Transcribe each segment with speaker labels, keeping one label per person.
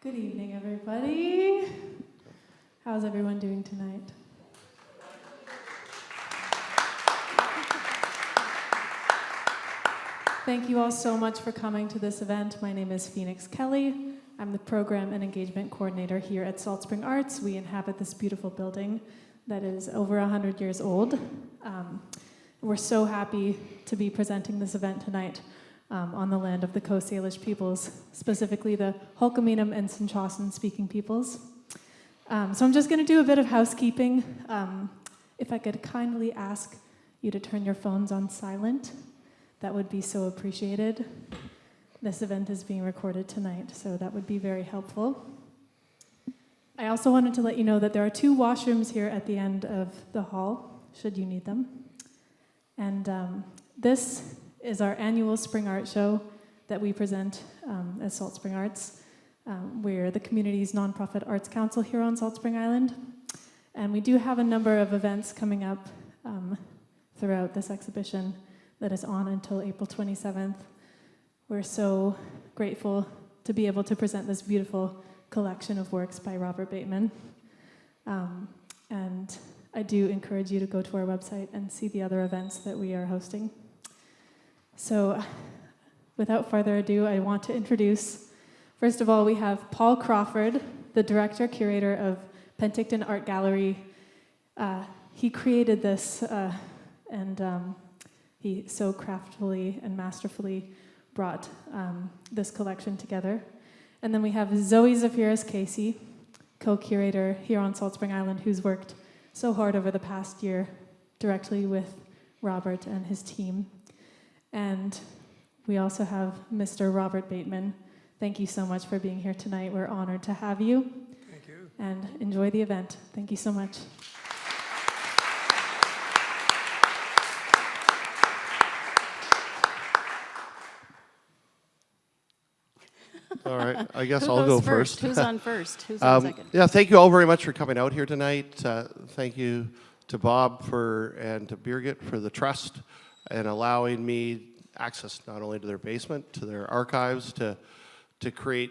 Speaker 1: Good evening, everybody. How's everyone doing tonight? Thank you all so much for coming to this event. My name is Phoenix Kelly. I'm the Program and Engagement Coordinator here at Salt Spring Arts. We inhabit this beautiful building that is over 100 years old. We're so happy to be presenting this event tonight on the land of the Coast Salish peoples, specifically the Hulkaminam and Sinchawson speaking peoples. So I'm just going to do a bit of housekeeping. If I could kindly ask you to turn your phones on silent, that would be so appreciated. This event is being recorded tonight, so that would be very helpful. I also wanted to let you know that there are 2 washrooms here at the end of the hall, should you need them. And this is our annual Spring Art Show that we present as Salt Spring Arts. We're the community's nonprofit arts council here on Salt Spring Island. And we do have a number of events coming up throughout this exhibition that is on until April 27th. We're so grateful to be able to present this beautiful collection of works by Robert Bateman. And I do encourage you to go to our website and see the other events that we are hosting. So, without further ado, I want to introduce, first of all, we have Paul Crawford, the Director Curator of Penticton Art Gallery. He created this, and he so craftfully and masterfully brought this collection together. And then we have Zoe Zafiris-Casey, co-curator here on Salt Spring Island, who's worked so hard over the past year directly with Robert and his team. And we also have Mr. Robert Bateman. Thank you so much for being here tonight. We're honored to have you.
Speaker 2: Thank you.
Speaker 1: And enjoy the event. Thank you so much.
Speaker 3: All right, I guess I'll go first.
Speaker 4: Who's on first? Who's on second?
Speaker 3: Yeah, thank you all very much for coming out here tonight. Thank you to Bob and to Birgit for the trust and allowing me access not only to their basement, to their archives, to create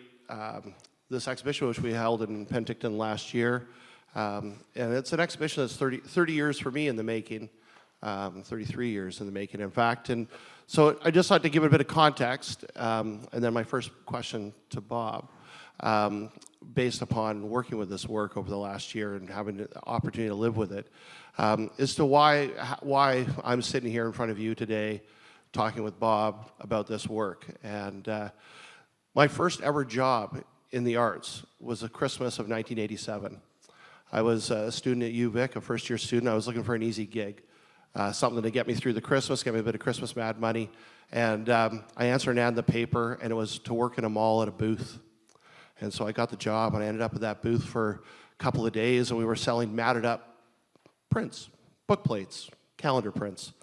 Speaker 3: this exhibition, which we held in Penticton last year. And it's an exhibition that's 30 years for me in the making, 33 years in the making, in fact. And so I just like to give a bit of context, and then my first question to Bob, based upon working with this work over the last year and having the opportunity to live with it, as to why I'm sitting here in front of you today talking with Bob about this work. And my first ever job in the arts was the Christmas of 1987. I was a student at UVic, a first-year student. I was looking for an easy gig. Something to get me through the Christmas, get me a bit of Christmas mad money. And I answered an ad in the paper, and it was to work in a mall at a booth. And so I got the job, and I ended up at that booth for a couple of days, and we were selling matted up prints, book plates, calendar prints.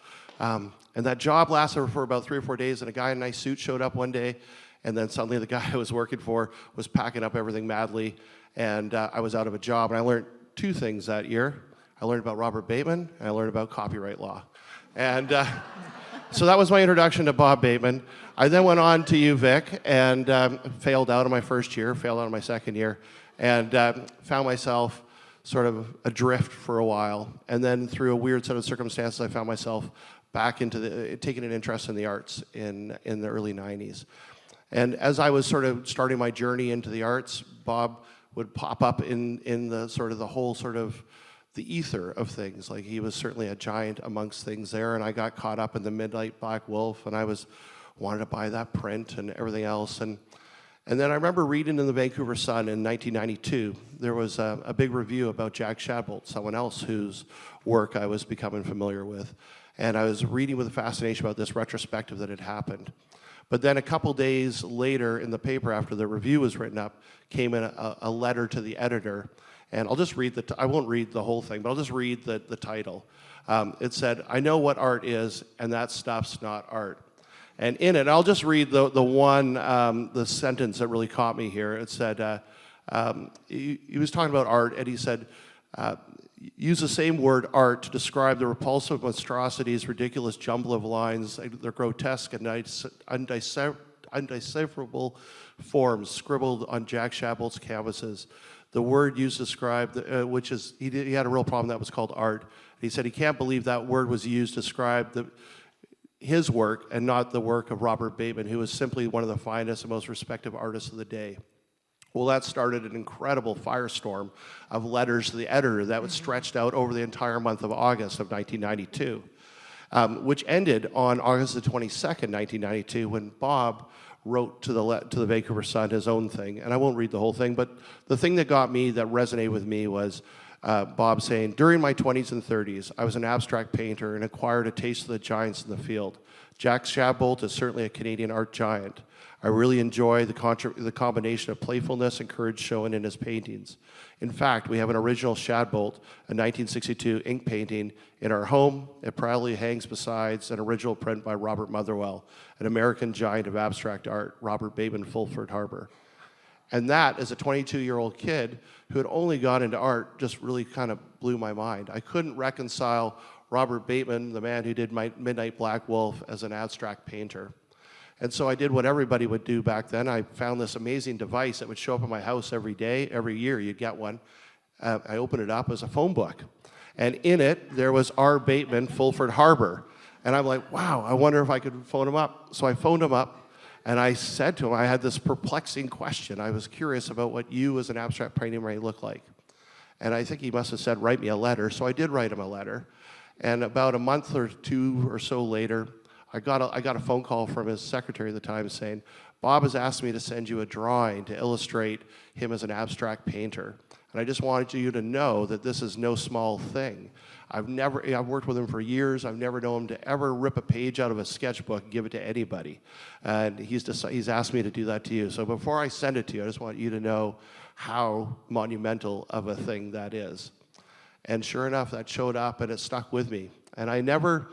Speaker 3: And that job lasted for about 3 or 4 days, and a guy in a nice suit showed up one day, and then suddenly the guy I was working for was packing up everything madly, and I was out of a job. And I learned 2 things that year. I learned about Robert Bateman, and I learned about copyright law. And so that was my introduction to Bob Bateman. I then went on to UVic and failed out of my first year, failed out of my second year, and found myself sort of adrift for a while. And then through a weird set of circumstances, I found myself back into taking an interest in the arts in the early 90s. And as I was sort of starting my journey into the arts, Bob would pop up in the sort of the whole sort of the ether of things. Like, he was certainly a giant amongst things there, and I got caught up in the Midnight Black Wolf, and I wanted to buy that print and everything else. And then I remember reading in the Vancouver Sun in 1992, there was a big review about Jack Shadbolt, someone else whose work I was becoming familiar with. And I was reading with fascination about this retrospective that had happened. But then a couple days later in the paper, after the review was written up, came in a letter to the editor. And I'll just read I won't read the whole thing, but I'll just read the title. It said, "I know what art is, and that stuff's not art." And in it, I'll just read the sentence that really caught me here. It said, he was talking about art, and he said, use the same word art to describe the repulsive monstrosities, ridiculous jumble of lines, they're grotesque and undecipherable forms scribbled on Jack Shabolt's canvases. The word used to describe, which is, he had a real problem that was called art. He said he can't believe that word was used to describe his work and not the work of Robert Bateman, who was simply one of the finest and most respected artists of the day. Well, that started an incredible firestorm of letters to the editor that was stretched out over the entire month of August of 1992, which ended on August the 22nd, 1992, when Bob wrote to the Vancouver Sun his own thing. And I won't read the whole thing, but the thing that got me, that resonated with me, was Bob saying, "During my 20s and 30s, I was an abstract painter and acquired a taste of the giants in the field. Jack Shabolt is certainly a Canadian art giant. I really enjoy the combination of playfulness and courage shown in his paintings. In fact, we have an original Shabolt, a 1962 ink painting, in our home. It proudly hangs beside an original print by Robert Motherwell, an American giant of abstract art, Robert Bateman, Fulford Harbor." And that, as a 22-year-old kid who had only got into art, just really kind of blew my mind. I couldn't reconcile Robert Bateman, the man who did my Midnight Black Wolf, as an abstract painter. And so I did what everybody would do back then. I found this amazing device that would show up in my house every day, every year you'd get one. I opened it up as a phone book. And in it, there was R. Bateman, Fulford Harbor. And I'm like, wow, I wonder if I could phone him up. So I phoned him up, and I said to him, I had this perplexing question. I was curious about what you as an abstract painting might look like. And I think he must have said, write me a letter. So I did write him a letter. And about a month or two or so later, I got a phone call from his secretary at the time saying, "Bob has asked me to send you a drawing to illustrate him as an abstract painter. And I just wanted you to know that this is no small thing. I've worked with him for years. I've never known him to ever rip a page out of a sketchbook and give it to anybody. And he's asked me to do that to you. So before I send it to you, I just want you to know how monumental of a thing that is." And sure enough, that showed up, and it stuck with me. And I never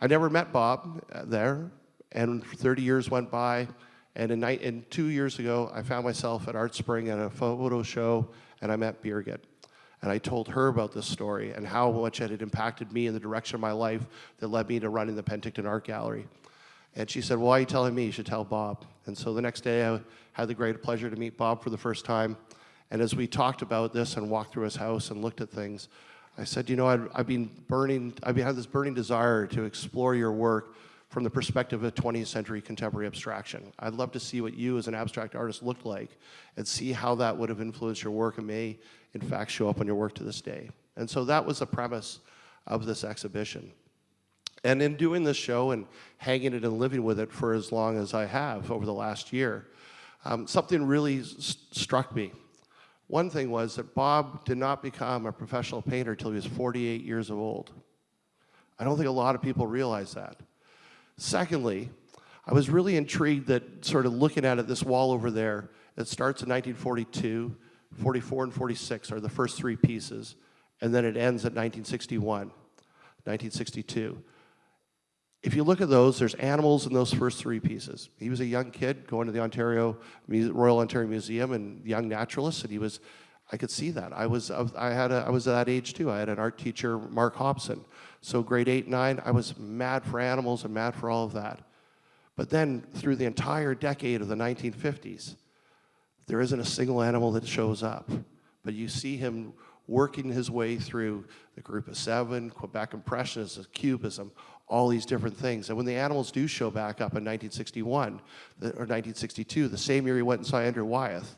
Speaker 3: met Bob there, and 30 years went by, and 2 years ago, I found myself at Art Spring at a photo show, and I met Birgit. And I told her about this story and how much it had impacted me in the direction of my life that led me to running the Penticton Art Gallery. And she said, "Well, why are you telling me? You should tell Bob." And so the next day, I had the great pleasure to meet Bob for the first time. And as we talked about this and walked through his house and looked at things, I said, "You know, I've had this burning desire to explore your work from the perspective of 20th century contemporary abstraction. I'd love to see what you as an abstract artist looked like and see how that would have influenced your work and may, in fact, show up on your work to this day." And so that was the premise of this exhibition. And in doing this show and hanging it and living with it for as long as I have over the last year, something really struck me. One thing was that Bob did not become a professional painter until he was 48 years old. I don't think a lot of people realize that. Secondly, I was really intrigued that, sort of looking at it, this wall over there, it starts in 1942, 44 and 46 are the first three pieces, and then it ends at 1961, 1962. If you look at those, there's animals in those first three pieces. He was a young kid going to the Royal Ontario Museum and young naturalist, and I could see that. I was that age too. I had an art teacher, Mark Hobson. So grade 8, 9, I was mad for animals and mad for all of that. But then through the entire decade of the 1950s, there isn't a single animal that shows up. But you see him working his way through the Group of Seven, Quebec Impressionism, Cubism, all these different things. And when the animals do show back up in 1961 or 1962, the same year he went and saw Andrew Wyeth,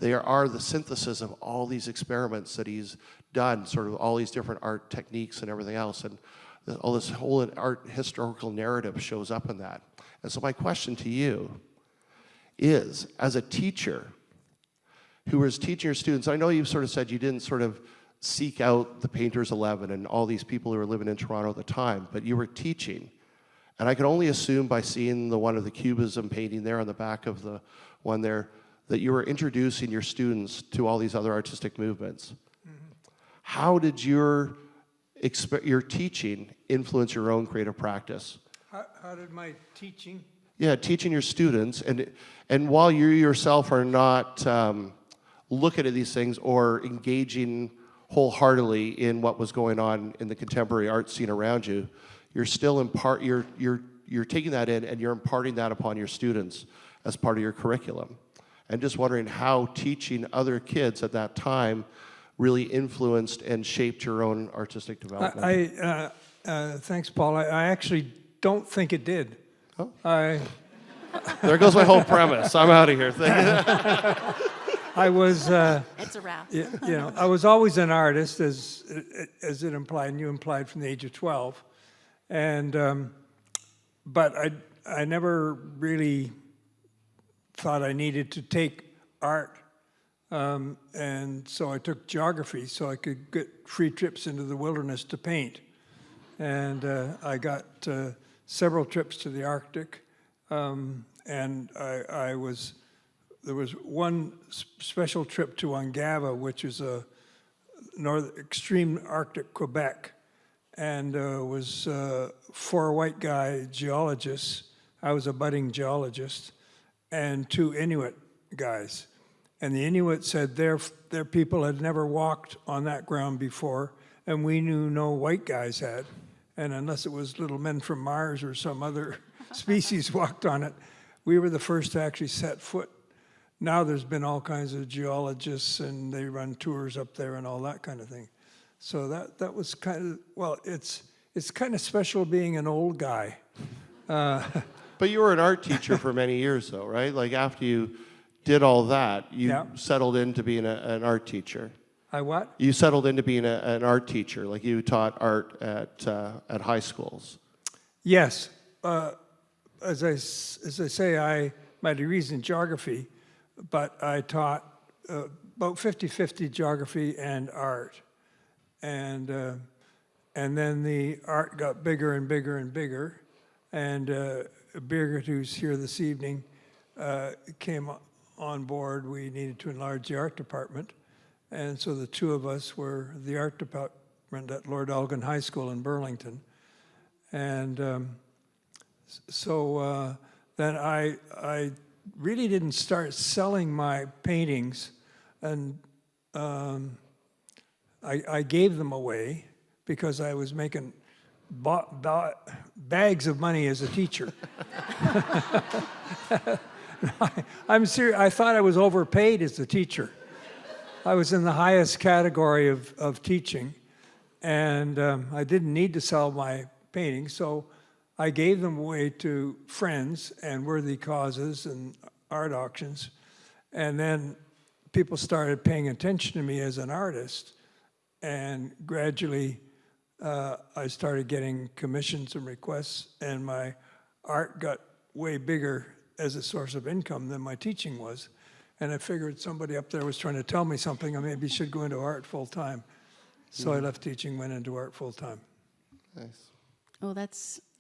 Speaker 3: they are the synthesis of all these experiments that he's done, sort of all these different art techniques and everything else. And all this whole art historical narrative shows up in that. And so my question to you is, as a teacher who was teaching your students, I know you've sort of said you didn't sort of seek out the Painters 11 and all these people who were living in Toronto at the time, but you were teaching. And I can only assume by seeing the one of the Cubism painting there on the back of the one there, that you were introducing your students to all these other artistic movements. Mm-hmm. How did your teaching influence your own creative practice?
Speaker 2: How did my teaching?
Speaker 3: Yeah, teaching your students, and while you yourself are not looking at these things or engaging wholeheartedly in what was going on in the contemporary art scene around you, you're still in part, you're you're taking that in and you're imparting that upon your students as part of your curriculum. And just wondering how teaching other kids at that time really influenced and shaped your own artistic development.
Speaker 2: Thanks, Paul. I actually don't think it did.
Speaker 3: Oh.
Speaker 2: I
Speaker 3: There goes my whole premise. I'm out of here. Thank you.
Speaker 2: I was,
Speaker 4: It's a wrap.
Speaker 2: I was always an artist, as it implied, and you implied from the age of 12. And, but I never really thought I needed to take art. And so I took geography so I could get free trips into the wilderness to paint. And I got several trips to the Arctic. And there was one special trip to Ungava, which is a extreme Arctic Quebec, and was 4 white guy geologists. I was a budding geologist, and 2 Inuit guys. And the Inuit said their people had never walked on that ground before, and we knew no white guys had. And unless it was little men from Mars or some other species walked on it, we were the first to actually set foot. Now there's been all kinds of geologists, and they run tours up there and all that kind of thing. So that was kind of, well, it's kind of special being an old guy.
Speaker 3: But you were an art teacher for many years, though, right? Like after you did all that, you settled into being an art teacher.
Speaker 2: I what?
Speaker 3: You settled into being an art teacher, like you taught art at high schools.
Speaker 2: Yes. As I say, my degree's in geography, but I taught about 50-50 geography and art. And then the art got bigger and bigger and bigger. And Birgit, who's here this evening, came on board. We needed to enlarge the art department. And so the 2 of us were the art department at Lord Elgin High School in Burlington. And so then I really didn't start selling my paintings, and I gave them away because I was making bags of money as a teacher. I'm serious. I thought I was overpaid as a teacher. I was in the highest category of teaching, and I didn't need to sell my paintings, so I gave them away to friends and worthy causes and art auctions. And then people started paying attention to me as an artist, and gradually I started getting commissions and requests, and my art got way bigger as a source of income than my teaching was. And I figured somebody up there was trying to tell me something, I maybe should go into art full time. So I left teaching, went into art full time.
Speaker 3: Nice.
Speaker 4: Oh,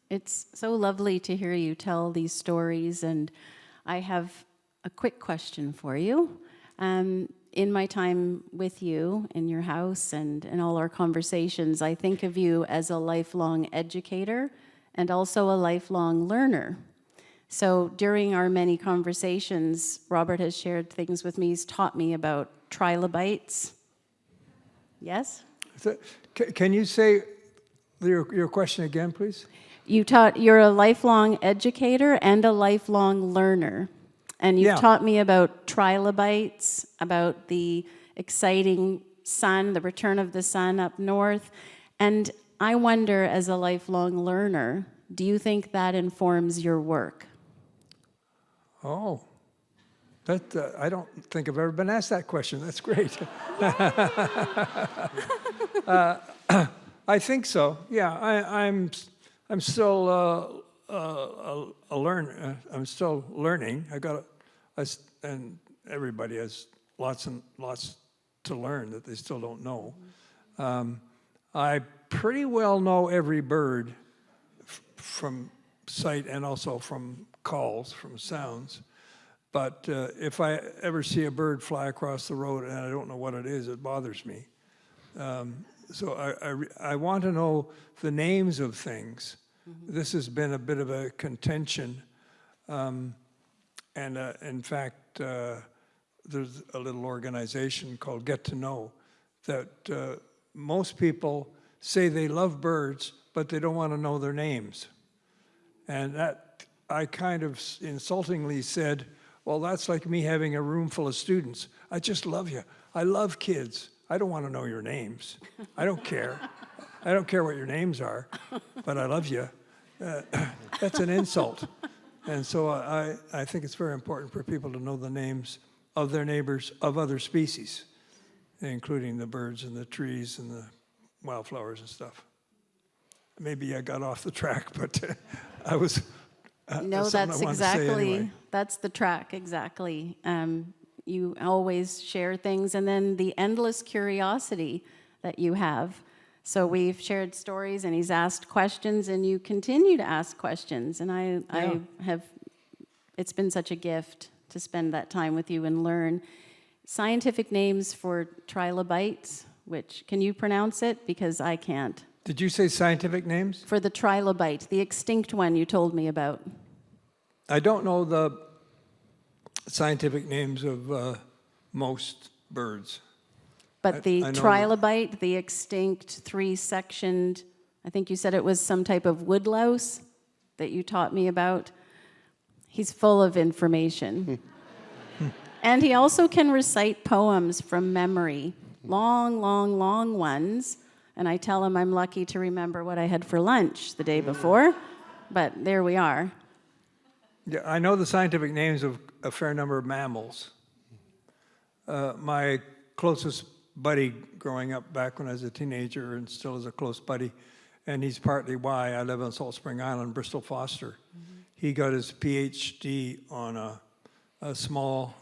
Speaker 4: it's so lovely to hear you tell these stories, and I have a quick question for you. In my time with you in your house and in all our conversations, I think of you as a lifelong educator and also a lifelong learner. So during our many conversations, Robert has shared things with me. He's taught me about trilobites. Yes?
Speaker 2: Can you say your question again, please?
Speaker 4: You're a lifelong educator and a lifelong learner. And you've taught me about trilobites, about the exciting sun, the return of the sun up north. And I wonder, as a lifelong learner, do you think that informs your work?
Speaker 2: Oh, I don't think I've ever been asked that question. That's great. I think so. Yeah, I'm still a learner. I'm still learning. And everybody has lots and lots to learn that they still don't know. I pretty well know every bird from sight and also from calls, from sounds. But if I ever see a bird fly across the road and I don't know what it is, it bothers me. So I want to know the names of things. Mm-hmm. This has been a bit of a contention. And in fact, there's a little organization called Get to Know that most people say they love birds, but they don't want to know their names. And that, I kind of insultingly said, well, that's like me having a room full of students. I just love you. I love kids. I don't want to know your names. I don't care. I don't care what your names are, but I love you. That's an insult. And so I think it's very important for people to know the names of their neighbors of other species, including the birds and the trees and the wildflowers and stuff. Maybe I got off the track, but I was...
Speaker 4: No,
Speaker 2: that's
Speaker 4: that's exactly, that's the track, exactly. You always share things, and then the endless curiosity that you have. So we've shared stories, and he's asked questions, and you continue to ask questions. And I have, it's been such a gift to spend that time with you and learn scientific names for trilobites, which, can you pronounce it? Because I can't.
Speaker 2: Did you say scientific names?
Speaker 4: For the trilobite, the extinct one you told me about.
Speaker 2: I don't know the scientific names of most birds.
Speaker 4: But the
Speaker 2: I know
Speaker 4: trilobite, the extinct three-sectioned, I think you said it was some type of woodlouse that you taught me about. He's full of information. And he also can recite poems from memory, long, long, long ones. And I tell him I'm lucky to remember what I had for lunch the day before, but there we are.
Speaker 2: Yeah, I know the scientific names of a fair number of mammals. My closest buddy growing up back when I was a teenager and still is a close buddy, and he's partly why I live on Salt Spring Island, Bristol Foster. He got his PhD on a small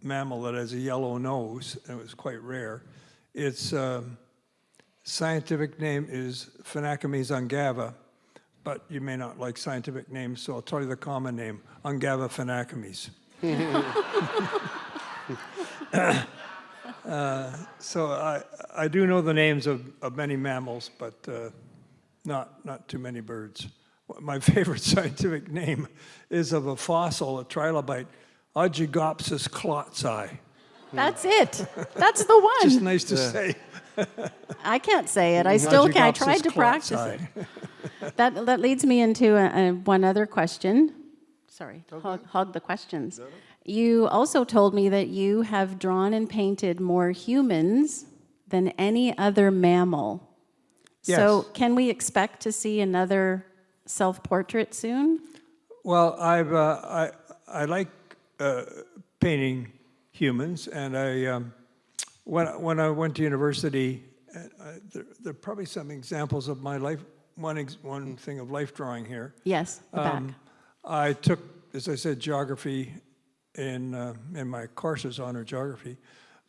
Speaker 2: mammal that has a yellow nose, and it was quite rare. Its scientific name is Phenacomys ungava, but you may not like scientific names, so I'll tell you the common name, Ungava phenacomys. So I do know the names of many mammals, but not too many birds. My favorite scientific name is of a fossil, a trilobite, Ogygopsis klotzi.
Speaker 4: That's it. That's the one.
Speaker 2: Just nice to say.
Speaker 4: I can't say it. I still can't. I
Speaker 2: Ogygopsis
Speaker 4: tried to practice it.
Speaker 2: klotzi.
Speaker 4: That leads me into one other question. Sorry, hog the questions. You also told me that you have drawn and painted more humans than any other mammal.
Speaker 2: Yes.
Speaker 4: So can we expect to see another self-portrait soon?
Speaker 2: Well, I like painting humans, and when I went to university, there are probably some examples of my life. One thing of life drawing here.
Speaker 4: Yes, the back.
Speaker 2: I took, as I said, geography in my courses, honor geography,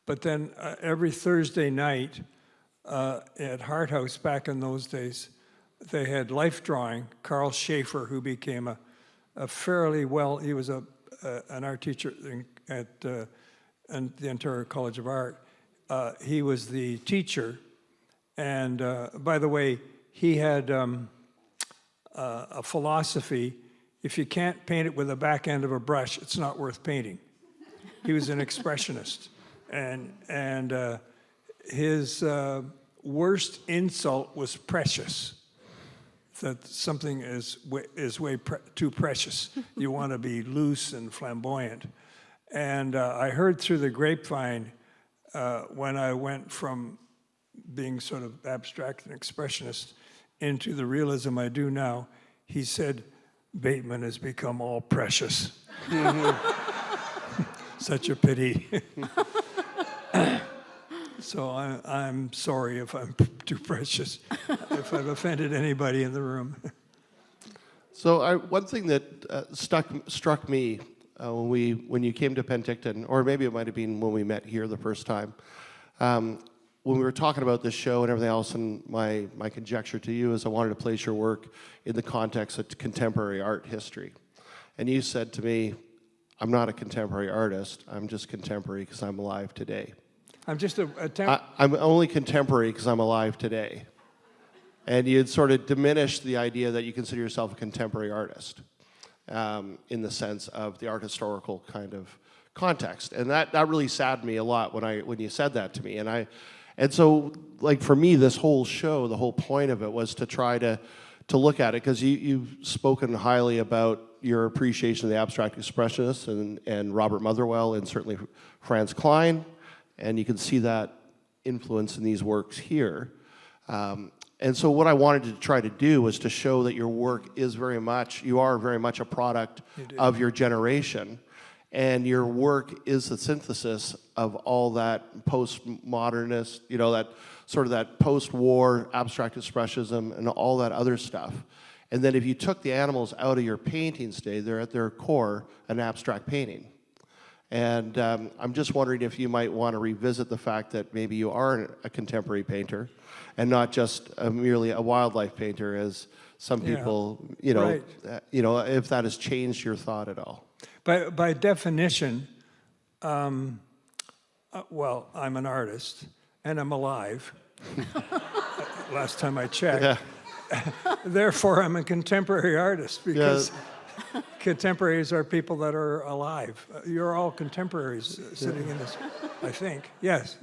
Speaker 2: but then every Thursday night at Hart House back in those days, they had life drawing. Carl Schaefer, who became a fairly he was an art teacher at the Ontario College of Art. He was the teacher, and by the way, he had a philosophy: if you can't paint it with the back end of a brush, it's not worth painting. He was an expressionist, and his worst insult was precious. That something is way too precious. You want to be loose and flamboyant. And I heard through the grapevine when I went from being sort of abstract and expressionist into the realism I do now, he said, Bateman has become all precious. Such a pity. So I'm sorry if I'm too precious, if I've offended anybody in the room.
Speaker 3: So one thing that struck me when you came to Penticton, or maybe it might have been when we met here the first time, when we were talking about this show and everything else, and my conjecture to you is I wanted to place your work in the context of contemporary art history. And you said to me, I'm not a contemporary artist, I'm just contemporary because I'm alive today.
Speaker 2: I'm just
Speaker 3: I'm only contemporary because I'm alive today. And you had sort of diminished the idea that you consider yourself a contemporary artist in the sense of the art historical kind of context. And that really saddened me a lot when you said that to me. And so, like, for me, this whole show, the whole point of it was to try to to look at it, because you've spoken highly about your appreciation of the abstract expressionists and Robert Motherwell and certainly Franz Klein, and you can see that influence in these works here. And so what I wanted to try to do was to show that your work is you are very much a product of your generation, and your work is the synthesis of all that postmodernist, that sort of that post-war abstract expressionism and all that other stuff. And then if you took the animals out of your paintings today, they're at their core an abstract painting. And I'm just wondering if you might want to revisit the fact that maybe you are a contemporary painter and not just merely a wildlife painter, as some people,
Speaker 2: right.
Speaker 3: If that has changed your thought at all.
Speaker 2: By definition, well, I'm an artist and I'm alive. Last time I checked.
Speaker 3: Yeah.
Speaker 2: Therefore, I'm a contemporary artist because contemporaries are people that are alive. You're all contemporaries sitting in this, I think. Yes,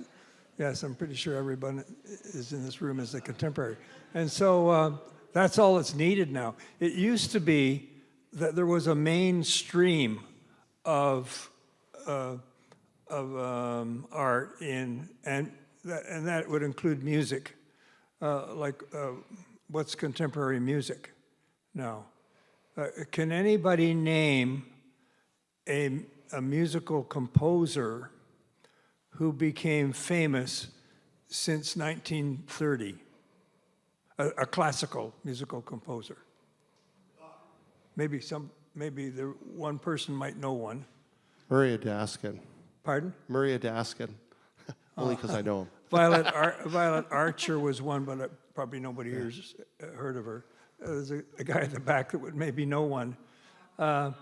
Speaker 2: I'm pretty sure everyone is in this room is a contemporary. And so that's all that's needed now. It used to be that there was a mainstream of art and that would include music, what's contemporary music now? Can anybody name a musical composer who became famous since 1930? A classical musical composer. Maybe one person might know one.
Speaker 3: Maria Daskin.
Speaker 2: Pardon?
Speaker 3: Maria Daskin. Only because I know him.
Speaker 2: Violet Archer was one, but probably nobody here's heard of her. There's a guy at the back that would maybe know one. I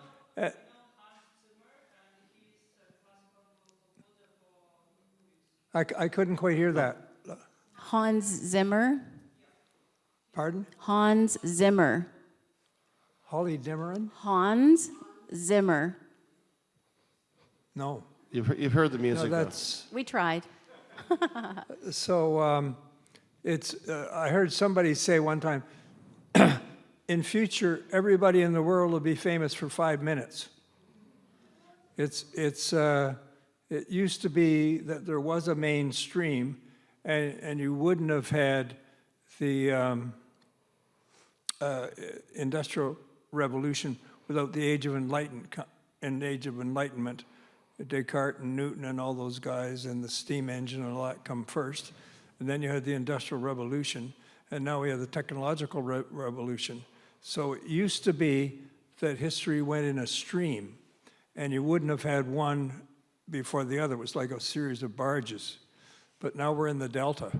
Speaker 2: couldn't quite hear that.
Speaker 4: Hans Zimmer.
Speaker 2: Pardon?
Speaker 4: Hans Zimmer.
Speaker 2: Holly Dimmerin?
Speaker 4: Hans Zimmer.
Speaker 2: No.
Speaker 3: You've heard the music.
Speaker 2: No, that's...
Speaker 4: We tried.
Speaker 2: So I heard somebody say one time, in future, everybody in the world will be famous for 5 minutes. It used to be that there was a mainstream, and you wouldn't have had the Industrial Revolution without the Age of Enlightenment. Descartes and Newton and all those guys and the steam engine and all that come first. And then you had the Industrial Revolution, and now we have the technological revolution. So it used to be that history went in a stream, and you wouldn't have had one before the other. It was like a series of barges. But now we're in the delta,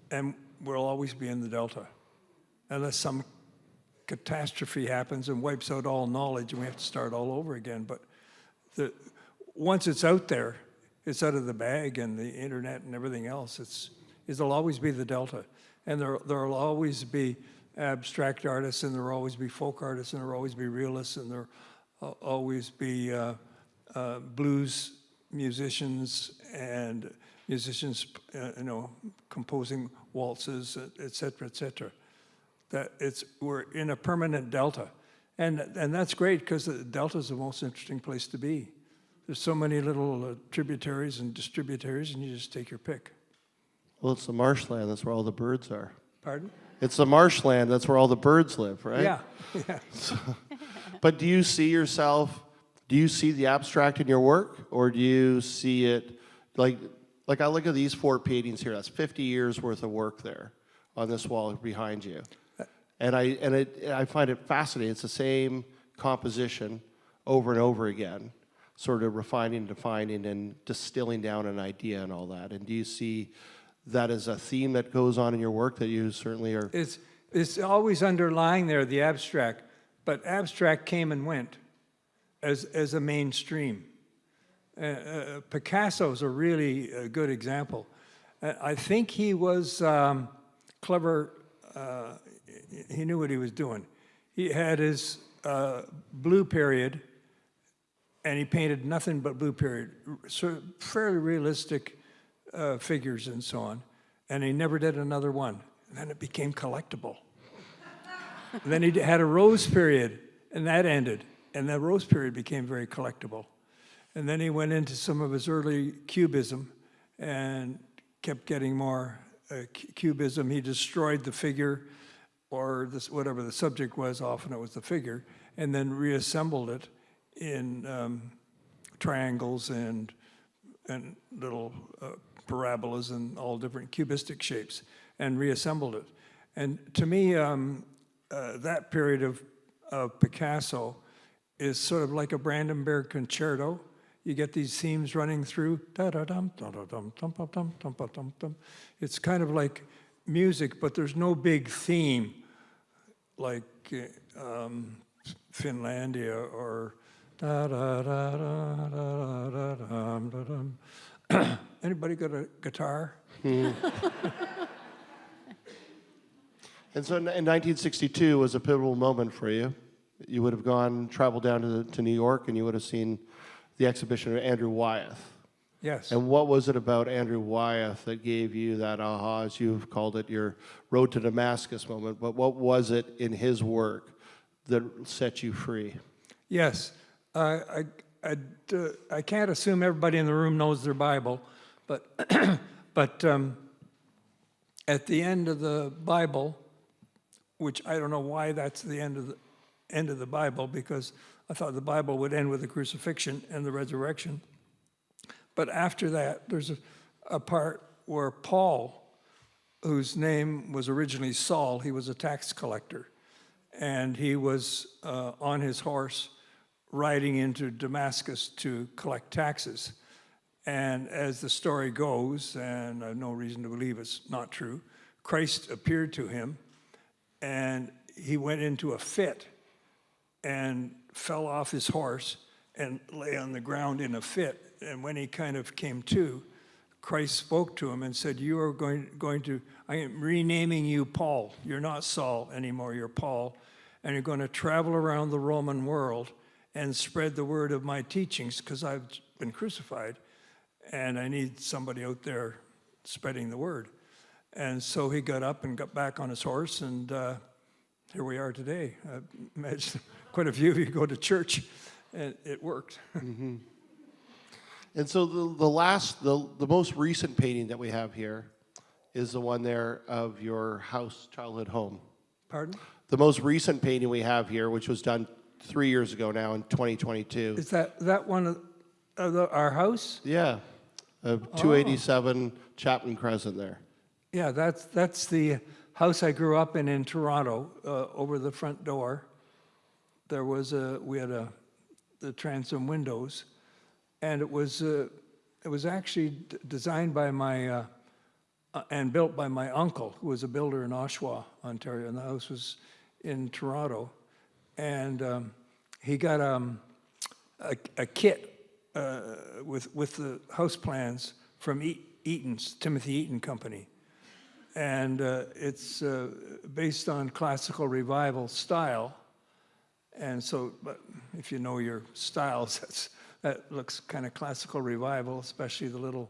Speaker 2: and we'll always be in the delta, unless some catastrophe happens and wipes out all knowledge, and we have to start all over again. But once it's out there, it's out of the bag and the internet and everything else. It'll always be the delta. And there'll always be abstract artists, and there'll always be folk artists, and there'll always be realists, and there'll always be blues musicians and musicians, composing waltzes, et cetera, et cetera. We're in a permanent delta. And that's great, because the delta is the most interesting place to be. There's so many little tributaries and distributaries, and you just take your pick.
Speaker 3: Well, it's the marshland. That's where all the birds are.
Speaker 2: Pardon?
Speaker 3: It's the marshland. That's where all the birds live, right?
Speaker 2: Yeah.
Speaker 3: But do you see the abstract in your work, or do you see it like I look at these 4 paintings here? That's 50 years worth of work there on this wall behind you. And I find it fascinating. It's the same composition over and over again, sort of refining, defining, and distilling down an idea and all that. And do you see that as a theme that goes on in your work that you certainly are?
Speaker 2: It's always underlying there, the abstract, but abstract came and went as a mainstream. Picasso's a really good example. I think he was clever. He knew what he was doing. He had his blue period, and he painted nothing but blue period, so fairly realistic figures and so on. And he never did another one. And then it became collectible. Then he had a rose period, and that ended. And that rose period became very collectible. And then he went into some of his early cubism and kept getting more cubism. He destroyed the figure, or this, whatever the subject was, often it was the figure, and then reassembled it in triangles and little parabolas and all different cubistic shapes, and reassembled it. And to me, that period of Picasso is sort of like a Brandenburg concerto. You get these themes running through. Da-da-dum, da-da-dum, dum-pa-dum, dum-pa-dum-dum. It's kind of like music, but there's no big theme like Finlandia or da-da-da-da-da-da-dum. Anybody got a guitar?
Speaker 3: And so in 1962 was a pivotal moment for you. You would have traveled down to New York, and you would have seen the exhibition of Andrew Wyeth.
Speaker 2: Yes.
Speaker 3: And what was it about Andrew Wyeth that gave you that aha, as you've called it, your road to Damascus moment? But what was it in his work that set you free?
Speaker 2: Yes. I can't assume everybody in the room knows their Bible, but at the end of the Bible, which I don't know why that's the end of the Bible, because I thought the Bible would end with the crucifixion and the resurrection. But after that, there's a part where Paul, whose name was originally Saul, he was a tax collector, and he was on his horse riding into Damascus to collect taxes. And as the story goes, and I have no reason to believe it's not true, Christ appeared to him, and he went into a fit and fell off his horse and lay on the ground in a fit. And when he kind of came to, Christ spoke to him and said, "You are going to, I am renaming you Paul. You're not Saul anymore, you're Paul. And you're going to travel around the Roman world and spread the word of my teachings, because I've been crucified, and I need somebody out there spreading the word." And so he got up and got back on his horse, and here we are today. I imagine quite a few of you go to church, and it worked.
Speaker 3: Mm-hmm. And so the most recent painting that we have here is the one there of your house, childhood home.
Speaker 2: Pardon?
Speaker 3: The most recent painting we have here, which was done 3 years ago now in 2022.
Speaker 2: Is that one of our house?
Speaker 3: Yeah, 287 Chapman Crescent there.
Speaker 2: Yeah, that's the house I grew up in Toronto. Over the front door, there was we had the transom windows, and it was actually designed by my and built by my uncle, who was a builder in Oshawa, Ontario, and the house was in Toronto. And he got a kit with the house plans from Eaton's, Timothy Eaton Company. And it's based on classical revival style. And so, but if you know your styles, that looks kind of classical revival, especially the little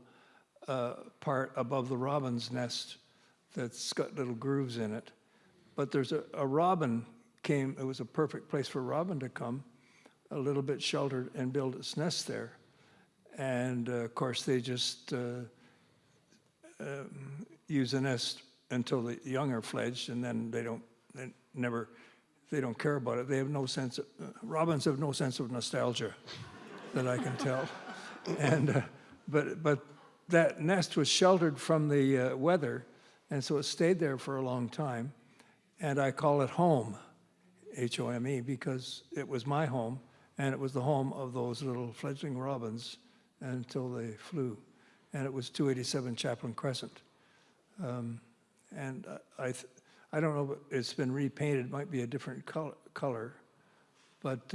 Speaker 2: part above the robin's nest that's got little grooves in it. But there's a robin came, it was a perfect place for a robin to come, a little bit sheltered, and build its nest there. And of course, they just use the nest until the young are fledged, and then they don't care about it. They have no sense of, robins have no sense of nostalgia that I can tell. And but that nest was sheltered from the weather, and so it stayed there for a long time. And I call it home, H-O-M-E, because it was my home, and it was the home of those little fledgling robins until they flew. And it was 287 Chapman Crescent. And I don't know, it's been repainted, it might be a different color, but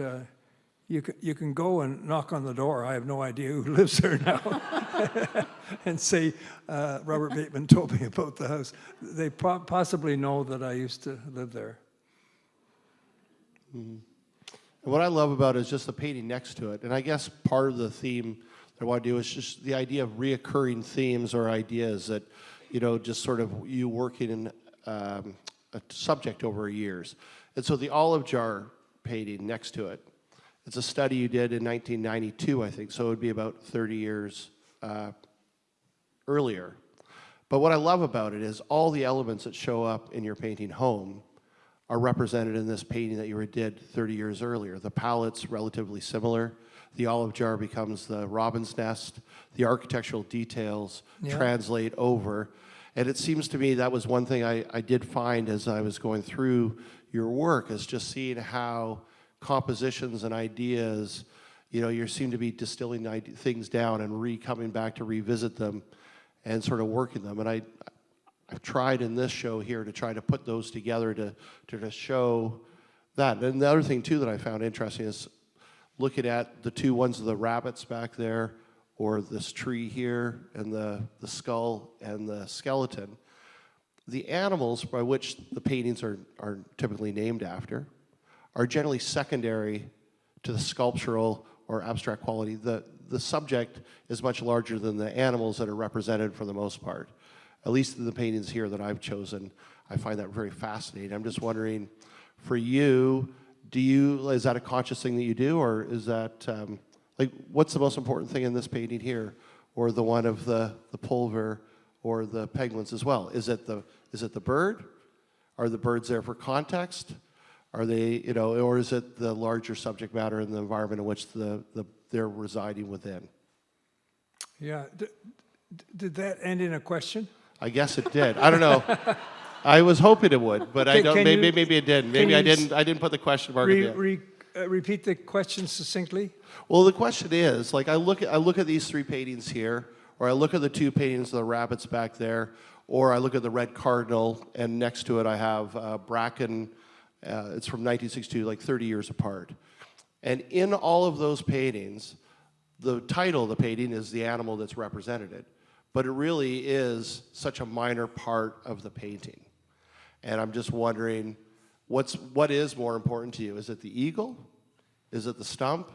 Speaker 2: you can go and knock on the door. I have no idea who lives there now. And say, Robert Bateman told me about the house. They possibly know that I used to live there.
Speaker 3: Mm-hmm. And what I love about it is just the painting next to it. And I guess part of the theme that I want to do is just the idea of reoccurring themes or ideas that, you know, just sort of you working in a a subject over years. And so the olive jar painting next to it, it's a study you did in 1992, I think, so it would be about 30 years earlier. But what I love about it is all the elements that show up in your painting Home are represented in this painting that you did 30 years earlier. The palette's relatively similar. The olive jar becomes the robin's nest. The architectural details translate over. And it seems to me that was one thing I did find as I was going through your work, is just seeing how compositions and ideas, you seem to be distilling things down and coming back to revisit them and sort of working them. And I've tried in this show here to try to put those together to show that. And the other thing, too, that I found interesting is looking at the two ones of the rabbits back there, or this tree here, and the skull and the skeleton. The animals by which the paintings are typically named after are generally secondary to the sculptural or abstract quality. The subject is much larger than the animals that are represented for the most part. At least in the paintings here that I've chosen, I find that very fascinating. I'm just wondering, for you, is that a conscious thing that you do, or is that, what's the most important thing in this painting here, or the one of the pulver, or the penguins as well? Is it the bird? Are the birds there for context? Are they, or is it the larger subject matter and the environment in which they're residing within?
Speaker 2: Yeah. Did that end in a question?
Speaker 3: I guess it did. I don't know. I was hoping it would, but I don't. Maybe it didn't. Maybe I didn't. I didn't put the question mark at the end.
Speaker 2: Repeat the question succinctly.
Speaker 3: Well, the question is, I look at these three paintings here, or I look at the two paintings of the rabbits back there, or I look at the red cardinal, and next to it I have Bracken. It's from 1962, 30 years apart. And in all of those paintings, the title of the painting is the animal that's represented. But it really is such a minor part of the painting. And I'm just wondering, what is more important to you? Is it the eagle? Is it the stump?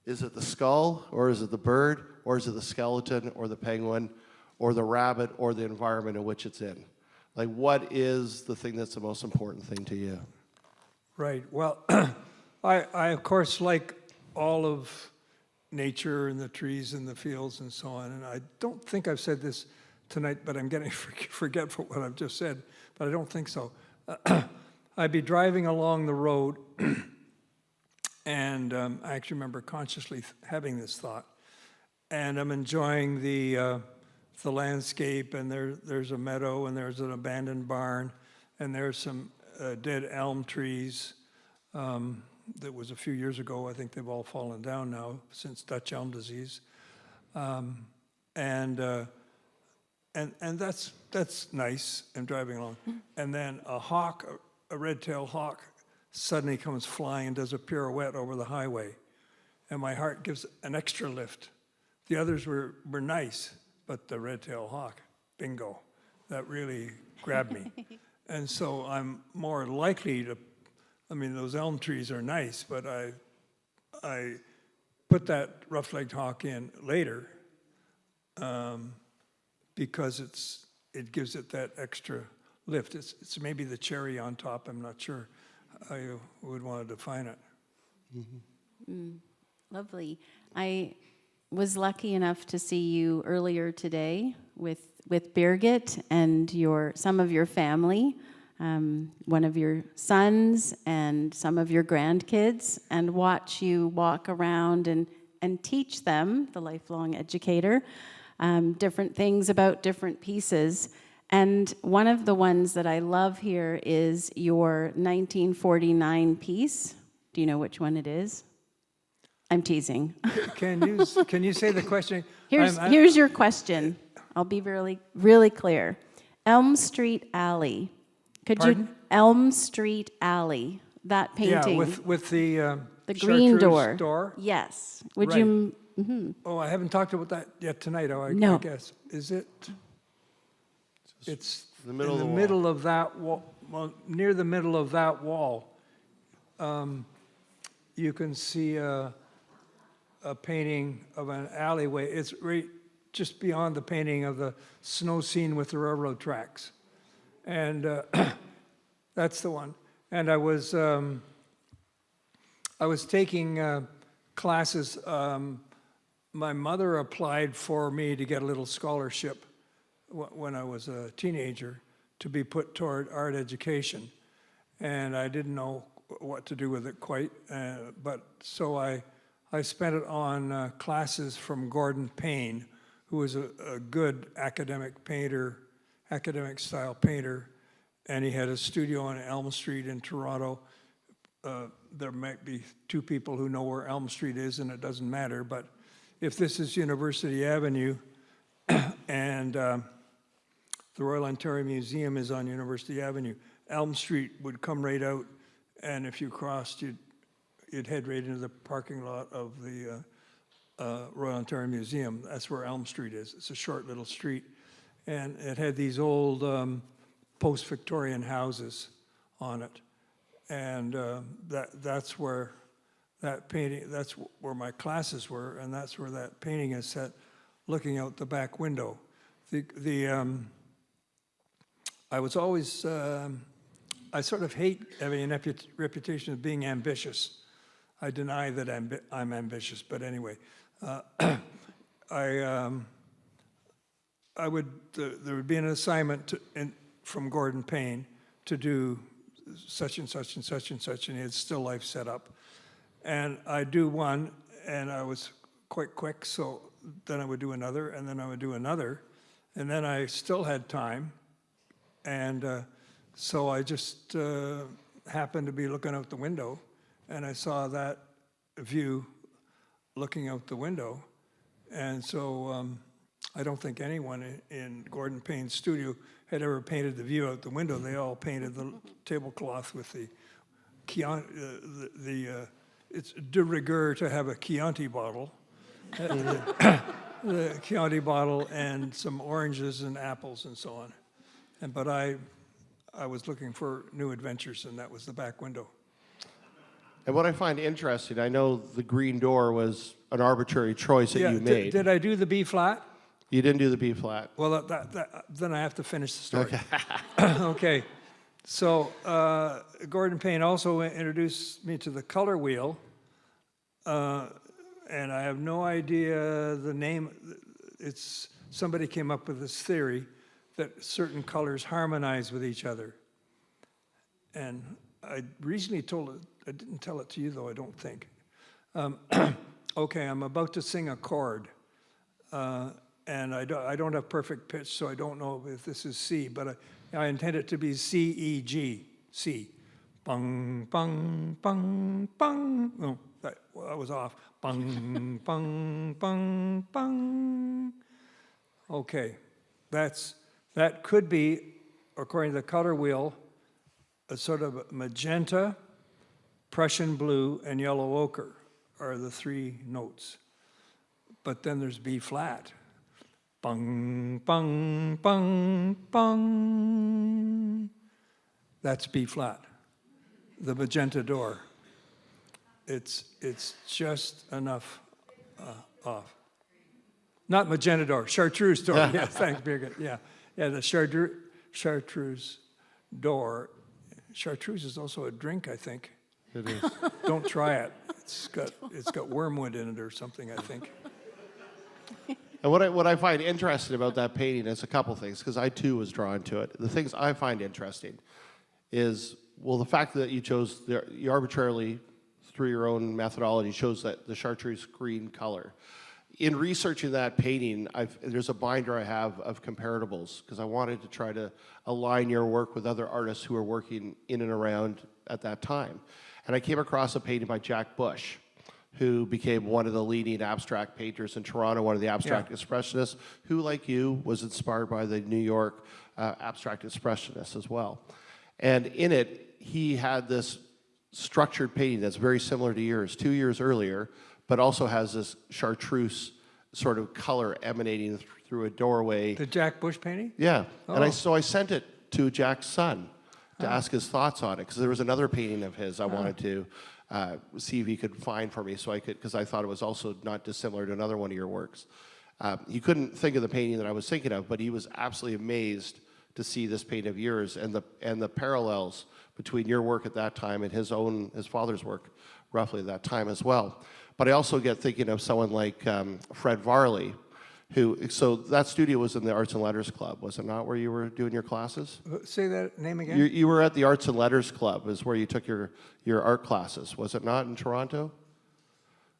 Speaker 3: Is it the skull? Or is it the bird? Or is it the skeleton, or the penguin, or the rabbit, or the environment in which it's in? What is the thing that's the most important thing to you?
Speaker 2: Right. Well, I of course like all of nature and the trees and the fields and so on. And I don't think I've said this tonight, but I'm getting forgetful what I've just said, but I don't think so. I'd be driving along the road, and I actually remember consciously having this thought. And I'm enjoying the landscape, and there's a meadow, and there's an abandoned barn, and there's some dead elm trees. That was a few years ago. I think they've all fallen down now since Dutch elm disease, and that's nice. I'm driving along, and then a hawk, a red-tailed hawk, suddenly comes flying and does a pirouette over the highway, and my heart gives an extra lift. The others were nice, but the red-tailed hawk, bingo, that really grabbed me, and so I'm more likely to. I mean, those elm trees are nice, but I put that rough-legged hawk in later because it gives it that extra lift. It's maybe the cherry on top. I'm not sure how you would want to define it.
Speaker 4: Mm-hmm. Lovely. I was lucky enough to see you earlier today with Birgit and some of your family. One of your sons and some of your grandkids, and watch you walk around and teach them, the lifelong educator, different things about different pieces. And one of the ones that I love here is your 1949 piece. Do you know which one it is? I'm teasing.
Speaker 2: Can you say the question?
Speaker 4: Here's your question. I'll be really, really clear. Elm Street Alley. Elm Street Alley, that painting.
Speaker 2: Yeah, with the
Speaker 4: green
Speaker 2: chartreuse
Speaker 4: door. Yes. Would
Speaker 2: right.
Speaker 4: you? Mm-hmm.
Speaker 2: Oh, I haven't talked about that yet tonight. I guess is it? It's
Speaker 3: in the middle,
Speaker 2: middle of that wall. Well, near the middle of that wall, you can see a painting of an alleyway. It's right just beyond the painting of the snow scene with the railroad tracks. And That's the one. And I was taking classes. My mother applied for me to get a little scholarship when I was a teenager to be put toward art education. And I didn't know what to do with it quite. But so I spent it on classes from Gordon Payne, who was a good academic painter, academic style painter. And he had a studio on Elm Street in Toronto. There might be two people who know where Elm Street is, and it doesn't matter. But if this is University Avenue, and the Royal Ontario Museum is on University Avenue, Elm Street would come right out, and if you crossed, you'd head right into the parking lot of the Royal Ontario Museum. That's where Elm Street is. It's a short little street, and it had these old post-Victorian houses on it, and that's where that painting, that's where my classes were, and that's where that painting is set, looking out the back window. I was always, I sort of hate having a reputation of being ambitious. I deny that I'm ambitious, but anyway, there would be an assignment from Gordon Payne to do such and such and such and such, and he had still life set up. And I'd do one, and I was quite quick, so then I would do another, and then I would do another, and then I still had time, and so I just happened to be looking out the window, and I saw that view looking out the window, and so I don't think anyone in Gordon Payne's studio had ever painted the view out the window. They all painted the tablecloth with the it's de rigueur to have a Chianti bottle, the Chianti bottle, and some oranges and apples and so on. But I was looking for new adventures, and that was the back window.
Speaker 3: And what I find interesting, I know the green door was an arbitrary choice that you made.
Speaker 2: Did I do the B flat?
Speaker 3: You didn't do the B flat.
Speaker 2: Well, then I have to finish the story.
Speaker 3: Okay.
Speaker 2: Okay. So Gordon Payne also introduced me to the color wheel, and I have no idea the name. It's somebody came up with this theory that certain colors harmonize with each other. And I recently told it, I didn't tell it to you though, I don't think. Okay, I'm about to sing a chord. And I don't have perfect pitch, so I don't know if this is C, but I intend it to be C, E, G, C. Bung, bung, bung, bung. No, that was off. Bung, bung, bung, bung. Okay, that could be, according to the color wheel, a sort of magenta, Prussian blue, and yellow ochre are the three notes. But then there's B flat. Bung, bung, bung, bung. That's B flat, the magenta door. It's just enough off. Not magenta door, chartreuse door. Yeah, thanks, Birgit. Yeah, the chartreuse door. Chartreuse is also a drink, I think.
Speaker 3: It is.
Speaker 2: Don't try it. It's got wormwood in it or something, I think.
Speaker 3: And what I find interesting about that painting is a couple things, because I too was drawn to it. The things I find interesting is, well, the fact that you arbitrarily, through your own methodology, chose that the chartreuse green color. In researching that painting, there's a binder I have of comparables, because I wanted to try to align your work with other artists who were working in and around at that time. And I came across a painting by Jack Bush, who became one of the leading abstract painters in Toronto, one of the abstract expressionists, who, like you, was inspired by the New York abstract expressionists as well. And in it, he had this structured painting that's very similar to yours, 2 years earlier, but also has this chartreuse sort of color emanating through a doorway.
Speaker 2: The Jack Bush painting?
Speaker 3: Yeah.
Speaker 2: Oh.
Speaker 3: And so I sent it to Jack's son to ask his thoughts on it, because there was another painting of his I wanted to see if he could find for me, so I could, because I thought it was also not dissimilar to another one of your works. He couldn't think of the painting that I was thinking of, but he was absolutely amazed to see this painting of yours and the parallels between your work at that time and his father's work roughly at that time as well. But I also get thinking of someone like Fred Varley, so that studio was in the Arts and Letters Club, was it not, where you were doing your classes?
Speaker 2: Say that name again?
Speaker 3: You were at the Arts and Letters Club, is where you took your art classes, was it not, in Toronto?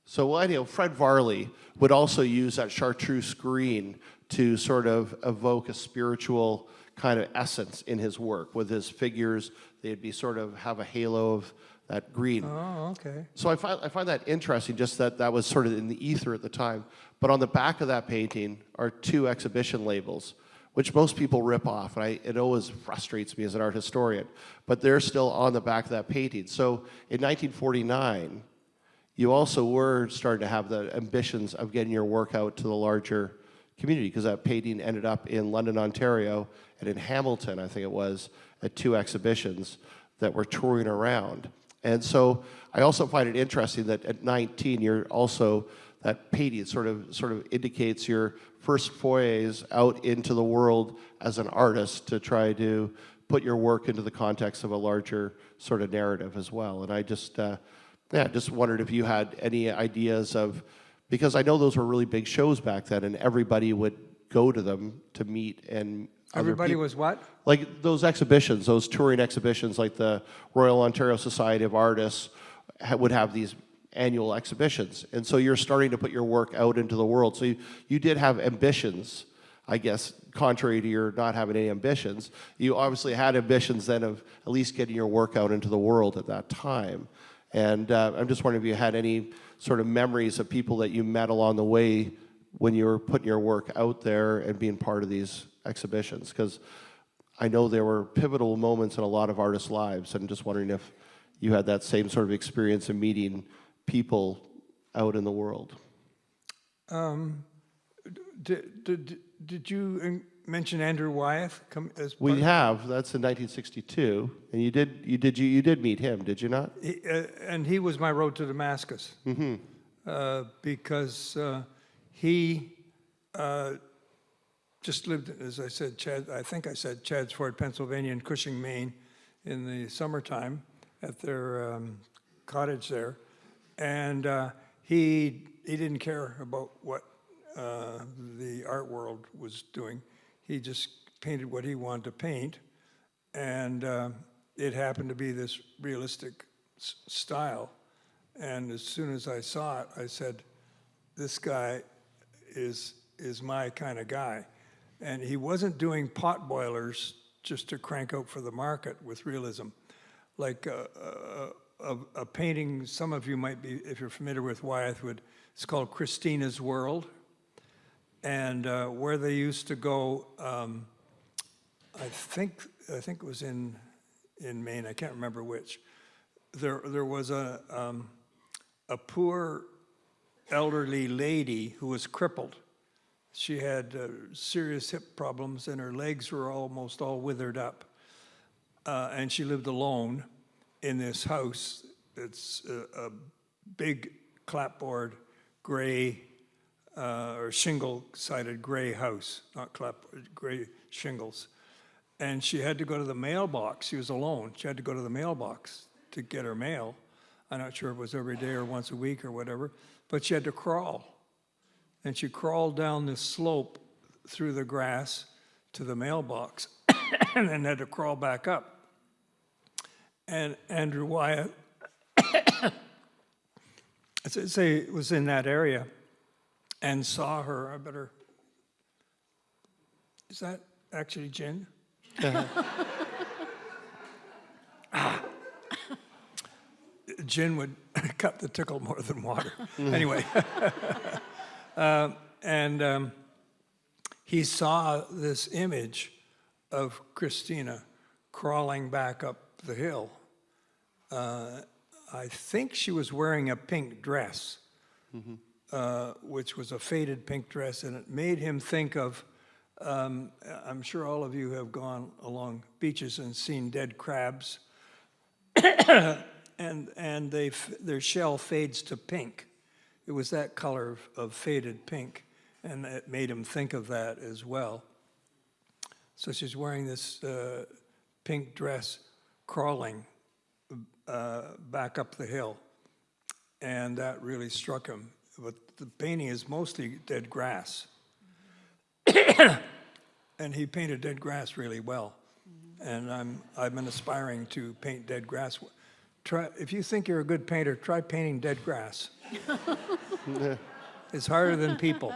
Speaker 3: So, well, anyhow, Fred Varley would also use that chartreuse screen to sort of evoke a spiritual kind of essence in his work. With his figures, they'd be sort of have a halo of that green.
Speaker 2: Oh, okay.
Speaker 3: So I find that interesting, just that was sort of in the ether at the time. But on the back of that painting are 2 exhibition labels, which most people rip off, and it always frustrates me as an art historian. But they're still on the back of that painting. So in 1949, you also were starting to have the ambitions of getting your work out to the larger community, because that painting ended up in London, Ontario, and in Hamilton, I think it was, at 2 exhibitions that were touring around. And so I also find it interesting that at 19, you're also, that painting sort of indicates your first forays out into the world as an artist to try to put your work into the context of a larger sort of narrative as well. And I just wondered if you had any ideas of, because I know those were really big shows back then, and everybody would go to them to meet and
Speaker 2: Everybody was what?
Speaker 3: like those exhibitions, those touring exhibitions, like the Royal Ontario Society of Artists would have these annual exhibitions. And so you're starting to put your work out into the world. So you did have ambitions, I guess, contrary to your not having any ambitions. You obviously had ambitions then of at least getting your work out into the world at that time. And I'm just wondering if you had any sort of memories of people that you met along the way when you were putting your work out there and being part of these exhibitions, because I know there were pivotal moments in a lot of artists' lives, and I'm just wondering if you had that same sort of experience in meeting people out in the world.
Speaker 2: Did you mention Andrew Wyeth?
Speaker 3: We have. That's in 1962, and you did meet him, did you not?
Speaker 2: And he was my road to Damascus, because he just lived, as I said, Chad's Ford, Pennsylvania, and Cushing, Maine, in the summertime at their cottage there, and he didn't care about what the art world was doing. He just painted what he wanted to paint, and it happened to be this realistic style. And as soon as I saw it, I said, "This guy is my kind of guy." And he wasn't doing pot boilers just to crank out for the market with realism. Like a painting, some of you might be, if you're familiar with Wyeth, it's called Christina's World. And where they used to go, I think it was in Maine, I can't remember which. There was a poor elderly lady who was crippled. She had serious hip problems, and her legs were almost all withered up. And she lived alone in this house. It's a big clapboard, gray, or shingle-sided gray house, not clapboard, gray shingles. And she had to go to the mailbox. She was alone. She had to go to the mailbox to get her mail. I'm not sure if it was every day or once a week or whatever, but she had to crawl. And she crawled down this slope through the grass to the mailbox and then had to crawl back up. And Andrew Wyeth, was in that area and saw her. Is that actually gin? Gin would cut the tickle more than water. Anyway. And he saw this image of Christina crawling back up the hill. I think she was wearing a pink dress, which was a faded pink dress, and it made him think of, I'm sure all of you have gone along beaches and seen dead crabs, and their shell fades to pink. It was that color of faded pink, and it made him think of that as well. So she's wearing this pink dress, crawling back up the hill. And that really struck him. But the painting is mostly dead grass. And he painted dead grass really well. And I've been aspiring to paint dead grass. If you think you're a good painter, try painting dead grass. It's harder than people.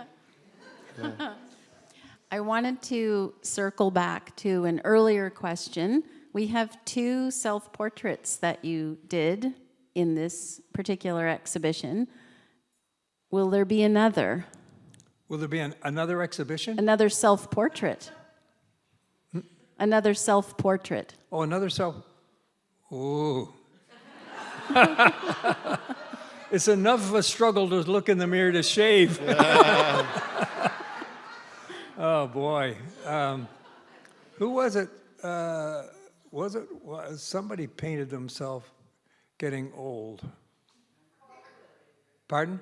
Speaker 4: I wanted to circle back to an earlier question. We have 2 self-portraits that you did in this particular exhibition. Will there be another?
Speaker 2: Will there be another exhibition?
Speaker 4: Another self-portrait. Another self-portrait.
Speaker 2: Oh, another self. Ooh. It's enough of a struggle to look in the mirror to shave. Oh, boy. Who was it? Somebody painted themselves getting old. Pardon?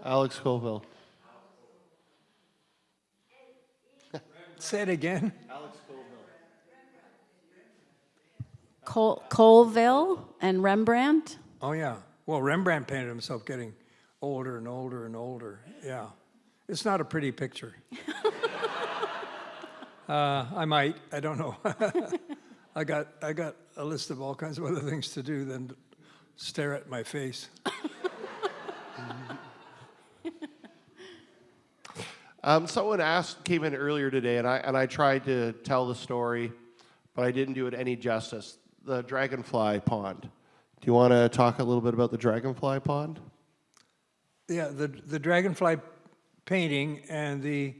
Speaker 3: Alex Colville.
Speaker 2: Say it again.
Speaker 3: Alex
Speaker 4: Colville and Rembrandt?
Speaker 2: Oh, yeah. Well, Rembrandt painted himself getting older and older and older. Yeah. It's not a pretty picture. I might. I don't know. I got a list of all kinds of other things to do than stare at my face.
Speaker 3: Someone came in earlier today, and I tried to tell the story, but I didn't do it any justice. The dragonfly pond. Do you want to talk a little bit about the dragonfly pond?
Speaker 2: Yeah, the dragonfly painting and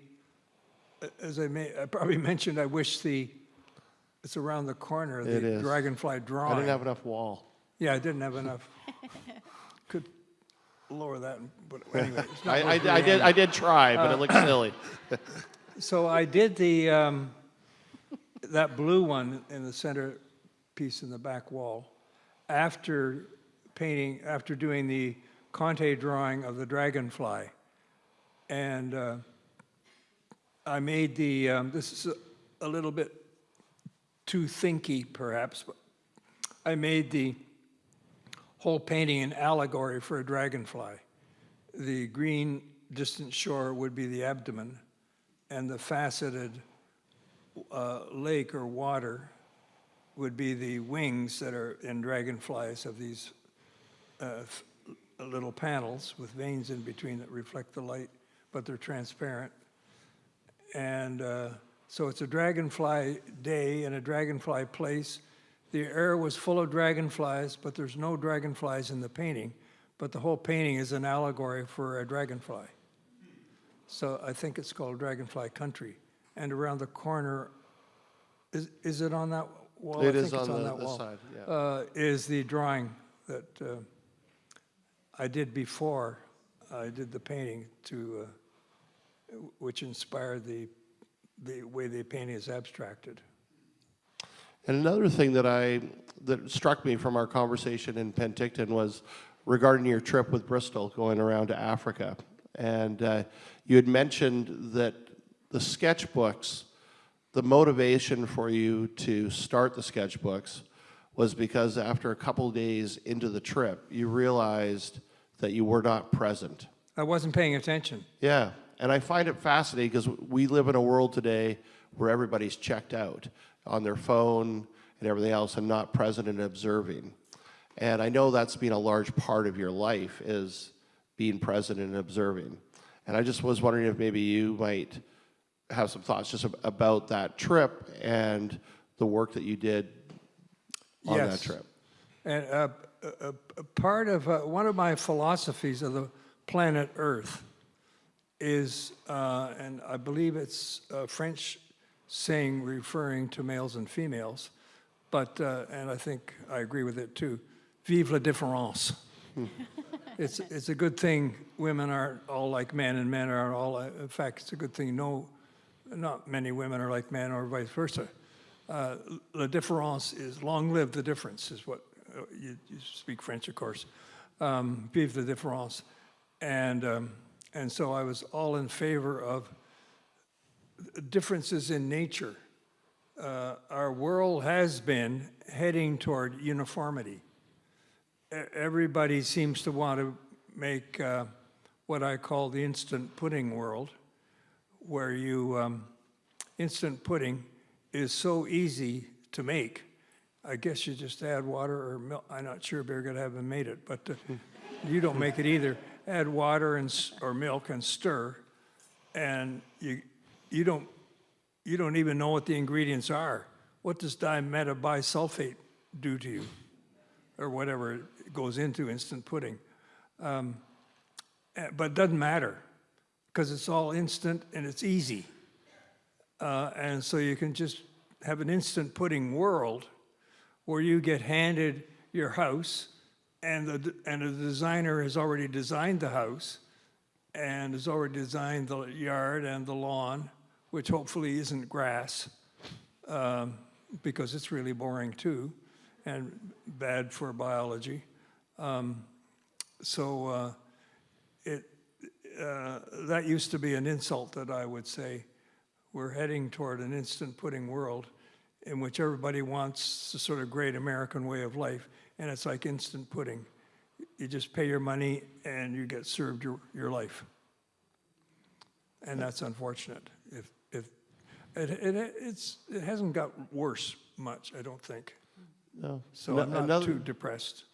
Speaker 2: as I probably mentioned, I wish it's around the corner, the dragonfly drawing.
Speaker 3: I didn't have enough wall.
Speaker 2: Yeah, I didn't have enough. Could lower that, but anyway. It's not
Speaker 3: I did try, but it looked silly.
Speaker 2: So I did that blue one in the center piece in the back wall after doing the Conte drawing of the dragonfly. And I made this is a little bit too thinky perhaps, but I made the whole painting an allegory for a dragonfly. The green distant shore would be the abdomen, and the faceted lake or water would be the wings that are in dragonflies of these little panels with veins in between that reflect the light, but they're transparent. And so it's a dragonfly day and a dragonfly place. The air was full of dragonflies, but there's no dragonflies in the painting. But the whole painting is an allegory for a dragonfly. So I think it's called Dragonfly Country. And around the corner, is it on that wall?
Speaker 3: It
Speaker 2: I
Speaker 3: is
Speaker 2: think it's
Speaker 3: on
Speaker 2: that
Speaker 3: the
Speaker 2: wall.
Speaker 3: side, yeah.
Speaker 2: Is the drawing that I did before I did the painting, which inspired the way the painting is abstracted.
Speaker 3: And another thing that struck me from our conversation in Penticton was regarding your trip with Bristol going around to Africa. And you had mentioned that the sketchbooks, the motivation for you to start the sketchbooks was because after a couple days into the trip, you realized that you were not present.
Speaker 2: I wasn't paying attention.
Speaker 3: Yeah, and I find it fascinating because we live in a world today where everybody's checked out on their phone and everything else and not present and observing. And I know that's been a large part of your life, is being present and observing. And I just was wondering if maybe you might have some thoughts just about that trip and the work that you did on that trip.
Speaker 2: And a part of one of my philosophies of the planet Earth is, and I believe it's a French saying referring to males and females, but, and I think I agree with it too, vive la différence. It's a good thing women aren't all like men and men aren't all, in fact, it's a good thing not many women are like men or vice versa. La différence is, long live the difference is what, you speak French of course, vive la différence. And so I was all in favor of differences in nature. Our world has been heading toward uniformity. Everybody seems to want to make what I call the instant pudding world, where instant pudding is so easy to make. I guess you just add water or milk. I'm not sure Birgit haven't made it, but you don't make it either. Add water or milk and stir, and you don't even know what the ingredients are. What does dimethyl do to you, or whatever goes into instant pudding? But it doesn't matter, because it's all instant and it's easy. And so you can just have an instant pudding world where you get handed your house, and the designer has already designed the house and has already designed the yard and the lawn, which hopefully isn't grass, because it's really boring too and bad for biology. That used to be an insult that I would say. We're heading toward an instant pudding world in which everybody wants the sort of great American way of life, and it's like instant pudding. You just pay your money and you get served your life. And that's unfortunate. If it hasn't got worse much, I don't think.
Speaker 3: No.
Speaker 2: So I'm not too depressed.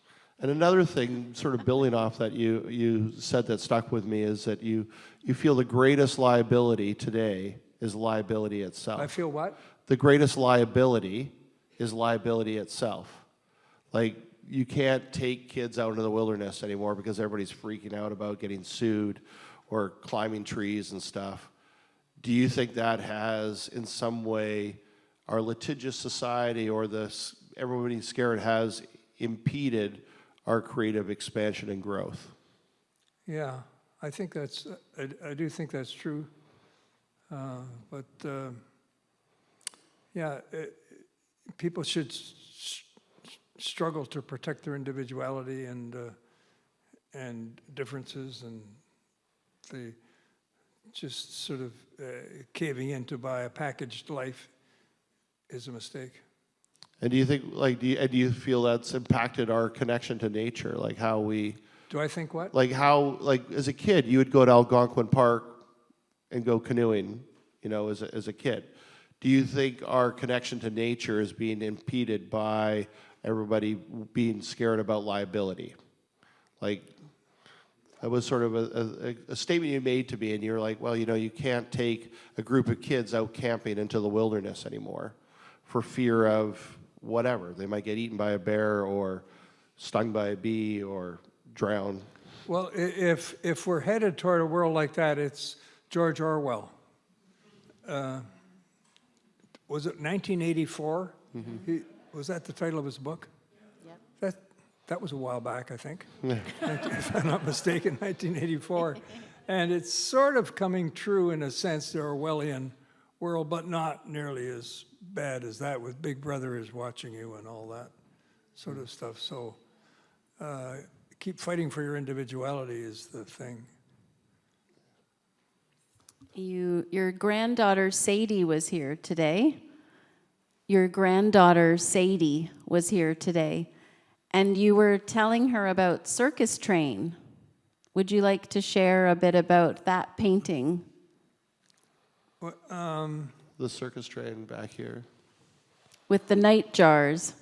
Speaker 3: And another thing, sort of building off that you said that stuck with me, is that you feel the greatest liability today is liability itself.
Speaker 2: I feel what?
Speaker 3: The greatest liability is liability itself. Like, you can't take kids out into the wilderness anymore because everybody's freaking out about getting sued or climbing trees and stuff. Do you think that has, in some way, our litigious society or everybody's scared has impeded our creative expansion and growth?
Speaker 2: Yeah, I think I do think that's true. People should struggle to protect their individuality and differences, and they just sort of caving in to buy a packaged life is a mistake.
Speaker 3: And do you think, do you feel that's impacted our connection to nature, like how we?
Speaker 2: Do I think what?
Speaker 3: Like how, as a kid, you would go to Algonquin Park and go canoeing, as a kid. Do you think our connection to nature is being impeded by everybody being scared about liability? Like, that was sort of a statement you made to me, and you're like, well, you can't take a group of kids out camping into the wilderness anymore for fear of whatever. They might get eaten by a bear or stung by a bee or drown.
Speaker 2: Well, if we're headed toward a world like that, it's George Orwell. Was it 1984? Mm-hmm. Was that the title of his book? Yep. That was a while back, I think. Yeah. If I'm not mistaken, 1984. And it's sort of coming true in a sense, the Orwellian world, but not nearly as bad as that, with Big Brother is watching you and all that sort of stuff. So keep fighting for your individuality is the thing.
Speaker 4: Your granddaughter Sadie was here today. Your granddaughter Sadie was here today. And you were telling her about Circus Train. Would you like to share a bit about that painting?
Speaker 3: The circus train back here.
Speaker 4: With the night jars.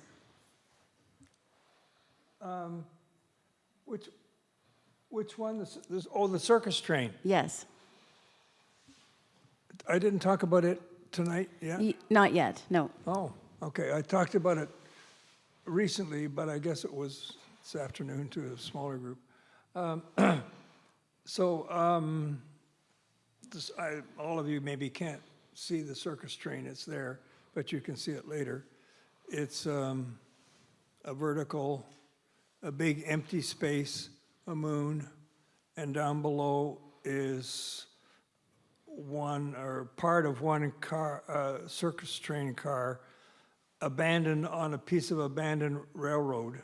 Speaker 2: Which one? The circus train.
Speaker 4: Yes.
Speaker 2: I didn't talk about it tonight yet?
Speaker 4: Not yet, no.
Speaker 2: Oh, okay. I talked about it recently, but I guess it was this afternoon to a smaller group. All of you maybe can't see the circus train. It's there, but you can see it later. It's a vertical, a big empty space, a moon, and down below is part of one car, circus train car, abandoned on a piece of abandoned railroad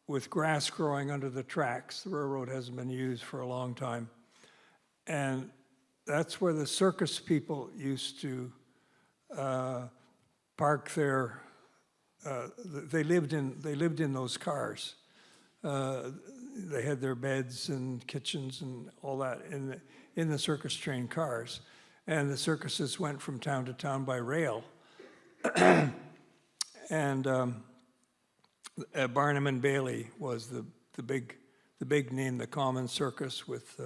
Speaker 2: with grass growing under the tracks. The railroad hasn't been used for a long time. And that's where the circus people used to park their. They lived in those cars. They had their beds and kitchens and all that in the circus train cars, and the circuses went from town to town by rail. And Barnum and Bailey was the big name, the common circus. With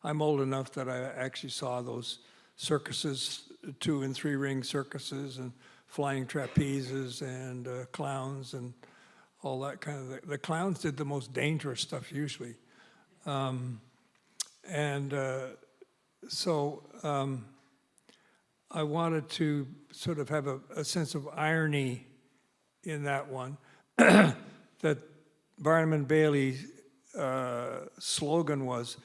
Speaker 2: I'm old enough that I actually saw those circuses, 2 and 3 ring circuses, and flying trapezes and clowns and all that kind of thing. The clowns did the most dangerous stuff usually. So I wanted to sort of have a sense of irony in that one, that Barnum and Bailey's slogan was,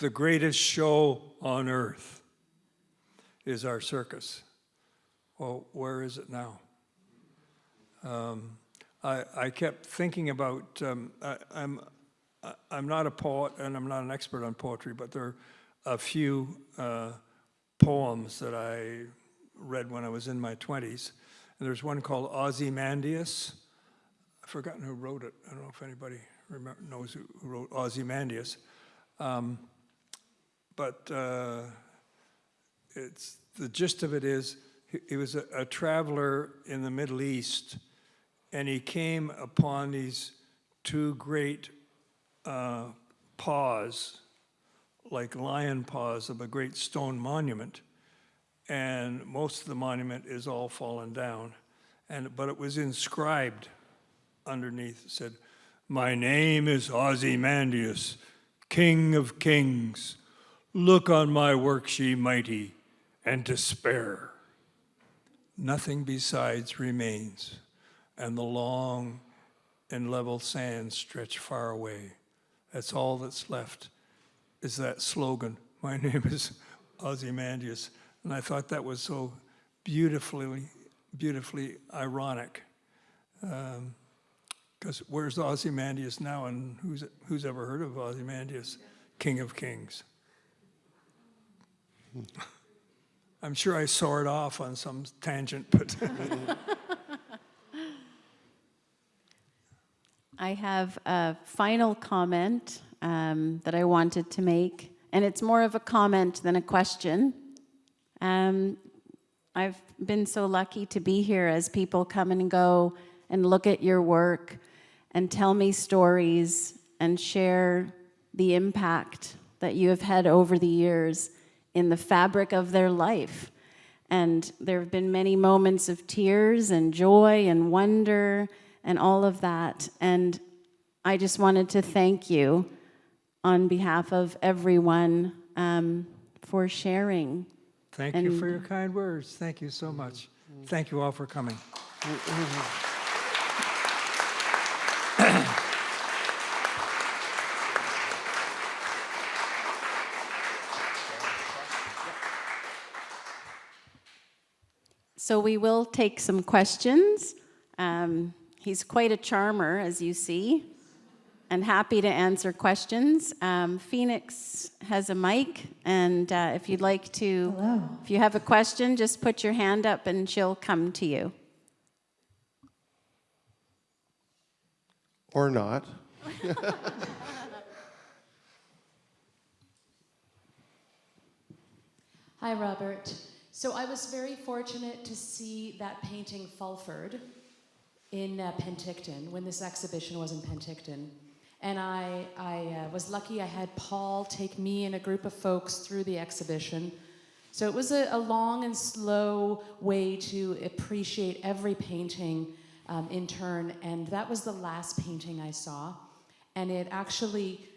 Speaker 2: "The greatest show on earth is our circus." Well, where is it now? I kept thinking about, I'm not a poet and I'm not an expert on poetry, but there are a few poems that I read when I was in my 20s. And there's one called Ozymandias. I've forgotten who wrote it. I don't know if anybody knows who wrote Ozymandias. But the gist of it is, he was a traveler in the Middle East, and he came upon these 2 great paws, like lion paws of a great stone monument, and most of the monument is all fallen down, but it was inscribed underneath. It said, "My name is Ozymandias, King of Kings. Look on my works, ye mighty, and despair. Nothing besides remains, and the long and level sands stretch far away." That's all that's left, is that slogan, "My name is Ozymandias." And I thought that was so beautifully ironic. Because where's Ozymandias now, and who's ever heard of Ozymandias, King of Kings? I'm sure I soared off on some tangent, but
Speaker 4: I have a final comment that I wanted to make, and it's more of a comment than a question. I've been so lucky to be here as people come and go and look at your work and tell me stories and share the impact that you have had over the years in the fabric of their life. And there have been many moments of tears and joy and wonder and all of that. And I just wanted to thank you on behalf of everyone for sharing.
Speaker 2: thank you for your kind words. Thank you so much. Thank you all for coming.
Speaker 4: So we will take some questions. He's quite a charmer, as you see, and happy to answer questions. Phoenix has a mic, and if you'd like to, if you have a question, just put your hand up and she'll come to you.
Speaker 3: Or not.
Speaker 5: Hi, Robert. So I was very fortunate to see that painting Fulford in Penticton, when this exhibition was in Penticton. And I was lucky I had Paul take me and a group of folks through the exhibition. So it was a long and slow way to appreciate every painting in turn. And that was the last painting I saw. And it actually,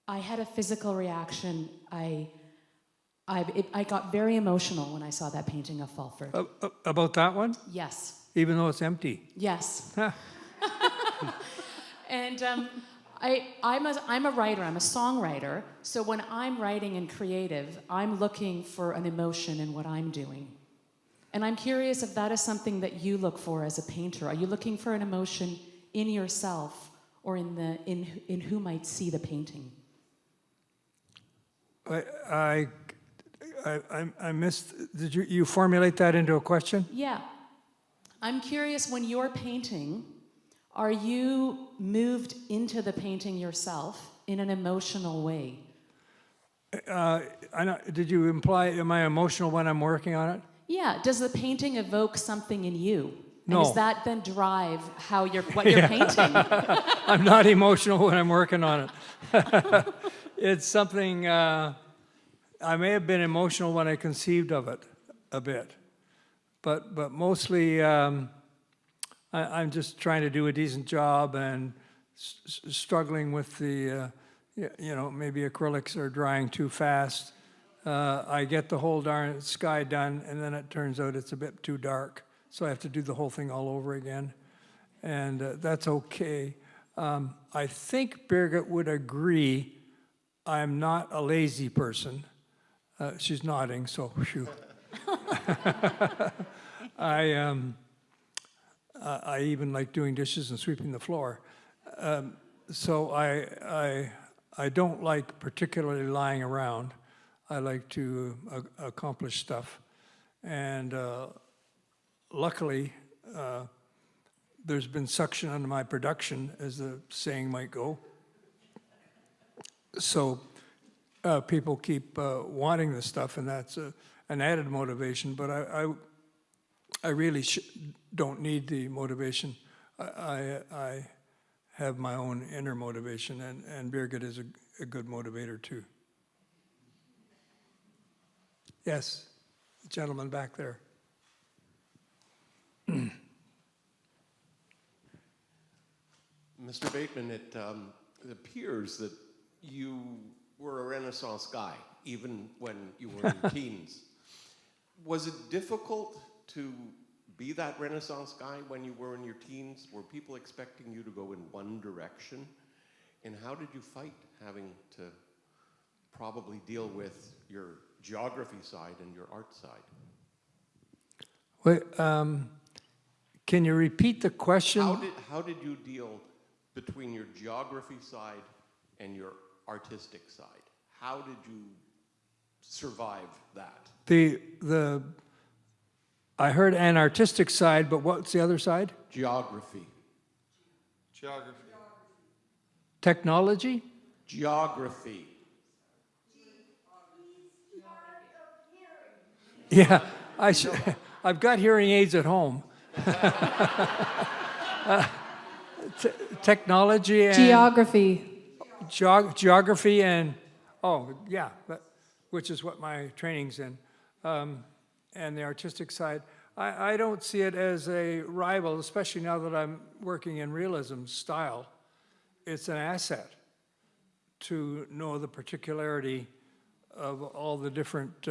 Speaker 5: I had a physical reaction. I got very emotional when I saw that painting of Fulford.
Speaker 2: About that one?
Speaker 5: Yes.
Speaker 2: Even though it's empty.
Speaker 5: Yes. And I'm a writer, I'm a songwriter, so when I'm writing and creative, I'm looking for an emotion in what I'm doing. And I'm curious if that is something that you look for as a painter. Are you looking for an emotion in yourself or in who might see the painting?
Speaker 2: I missed, did you formulate that into a question?
Speaker 5: Yeah. I'm curious, when you're painting, are you moved into the painting yourself in an emotional way?
Speaker 2: Did you imply, am I emotional when I'm working on it?
Speaker 5: Yeah. Does the painting evoke something in you?
Speaker 2: No.
Speaker 5: And does that then drive what you're painting?
Speaker 2: I'm not emotional when I'm working on it. It's something, I may have been emotional when I conceived of it a bit, but mostly I'm just trying to do a decent job and struggling with the, maybe acrylics are drying too fast. I get the whole darn sky done, and then it turns out it's a bit too dark, so I have to do the whole thing all over again, and that's okay. I think Birgit would agree I'm not a lazy person. She's nodding, so phew. I even like doing dishes and sweeping the floor. So I don't like particularly lying around. I like to accomplish stuff. And luckily, there's been suction on my production, as the saying might go. So people keep wanting this stuff, and that's an added motivation. But I really don't need the motivation. I have my own inner motivation, and Birgit is a good motivator too. Yes, the gentleman back there.
Speaker 6: Mr. Bateman, it appears that you were a Renaissance guy, even when you were in your teens. Was it difficult to be that Renaissance guy when you were in your teens? Were people expecting you to go in one direction? And how did you fight having to probably deal with your geography side and your art side?
Speaker 2: Wait, can you repeat the question?
Speaker 6: How did you deal between your geography side and your artistic side? How did you survive that?
Speaker 2: I heard an artistic side, but what's the other side?
Speaker 6: Geography.
Speaker 2: Technology?
Speaker 6: Geography.
Speaker 2: Yeah, I've got hearing aids at home. Technology and
Speaker 1: Geography.
Speaker 2: geography and which is what my training's in, and the artistic side. I don't see it as a rival, especially now that I'm working in realism style. It's an asset to know the particularity of all the different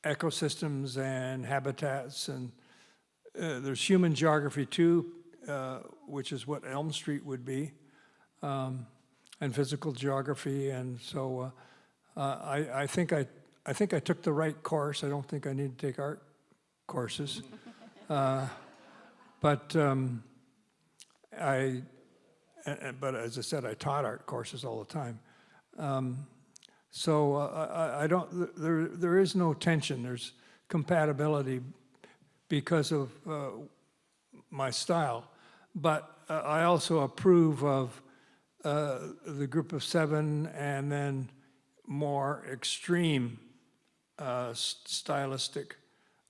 Speaker 2: ecosystems and habitats, and there's human geography too, which is what Elm Street would be, and physical geography, and so I think I took the right course. I don't think I need to take art courses, but as I said, I taught art courses all the time. So I don't. There is no tension. There's compatibility because of my style, but I also approve of the Group of Seven, and then more extreme stylistic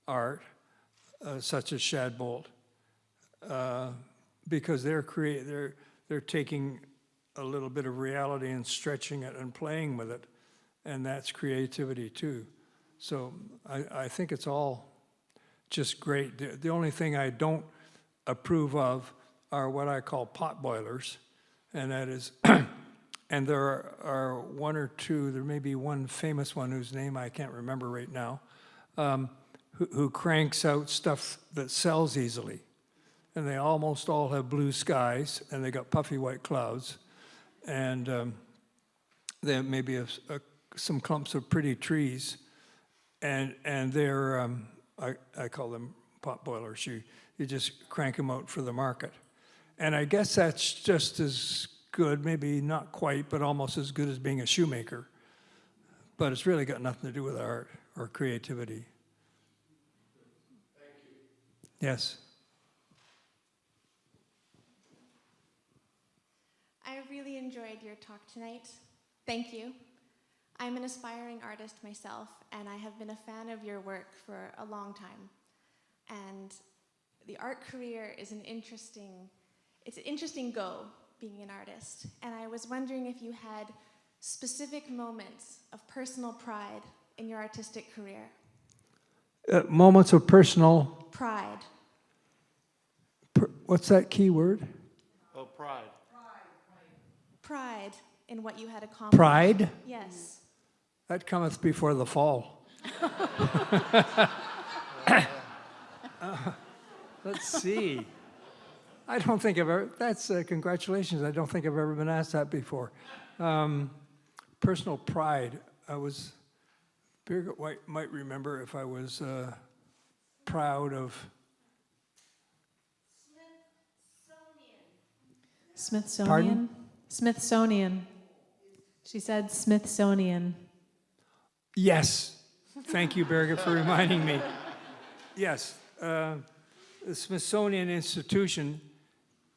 Speaker 2: art, such as Shadbolt, because they're taking a little bit of reality and stretching it and playing with it, and that's creativity too. So I think it's all just great. The only thing I don't approve of are what I call pot boilers, and that is, and there are one or two, there may be one famous one whose name I can't remember right now, who cranks out stuff that sells easily. And they almost all have blue skies, and they got puffy white clouds, and there may be some clumps of pretty trees, and they're, I call them pot boilers. You just crank them out for the market. And I guess that's just as good, maybe not quite, but almost as good as being a shoemaker. but it's really got nothing to do with art or creativity. Thank you. Yes.
Speaker 7: I really enjoyed your talk tonight. Thank you. I'm an aspiring artist myself, and I have been a fan of your work for a long time. And the art career is an interesting go, being an artist. And I was wondering if you had specific moments of personal pride in your artistic career.
Speaker 2: Moments of personal...
Speaker 7: Pride.
Speaker 2: What's that key word?
Speaker 3: Oh, pride.
Speaker 7: Pride in what you had accomplished.
Speaker 2: Pride?
Speaker 7: Yes.
Speaker 2: That cometh before the fall. Let's see. I don't think I've ever, that's congratulations. I don't think I've ever been asked that before. Personal pride. Birgit White might remember if I was proud of.
Speaker 1: Smithsonian.
Speaker 2: Pardon?
Speaker 1: Smithsonian. She said Smithsonian.
Speaker 2: Yes. Thank you, Birgit, for reminding me. Yes. The Smithsonian Institution